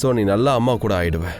ஸோ நீ நல்ல அம்மா கூட ஆயிடுவேன்.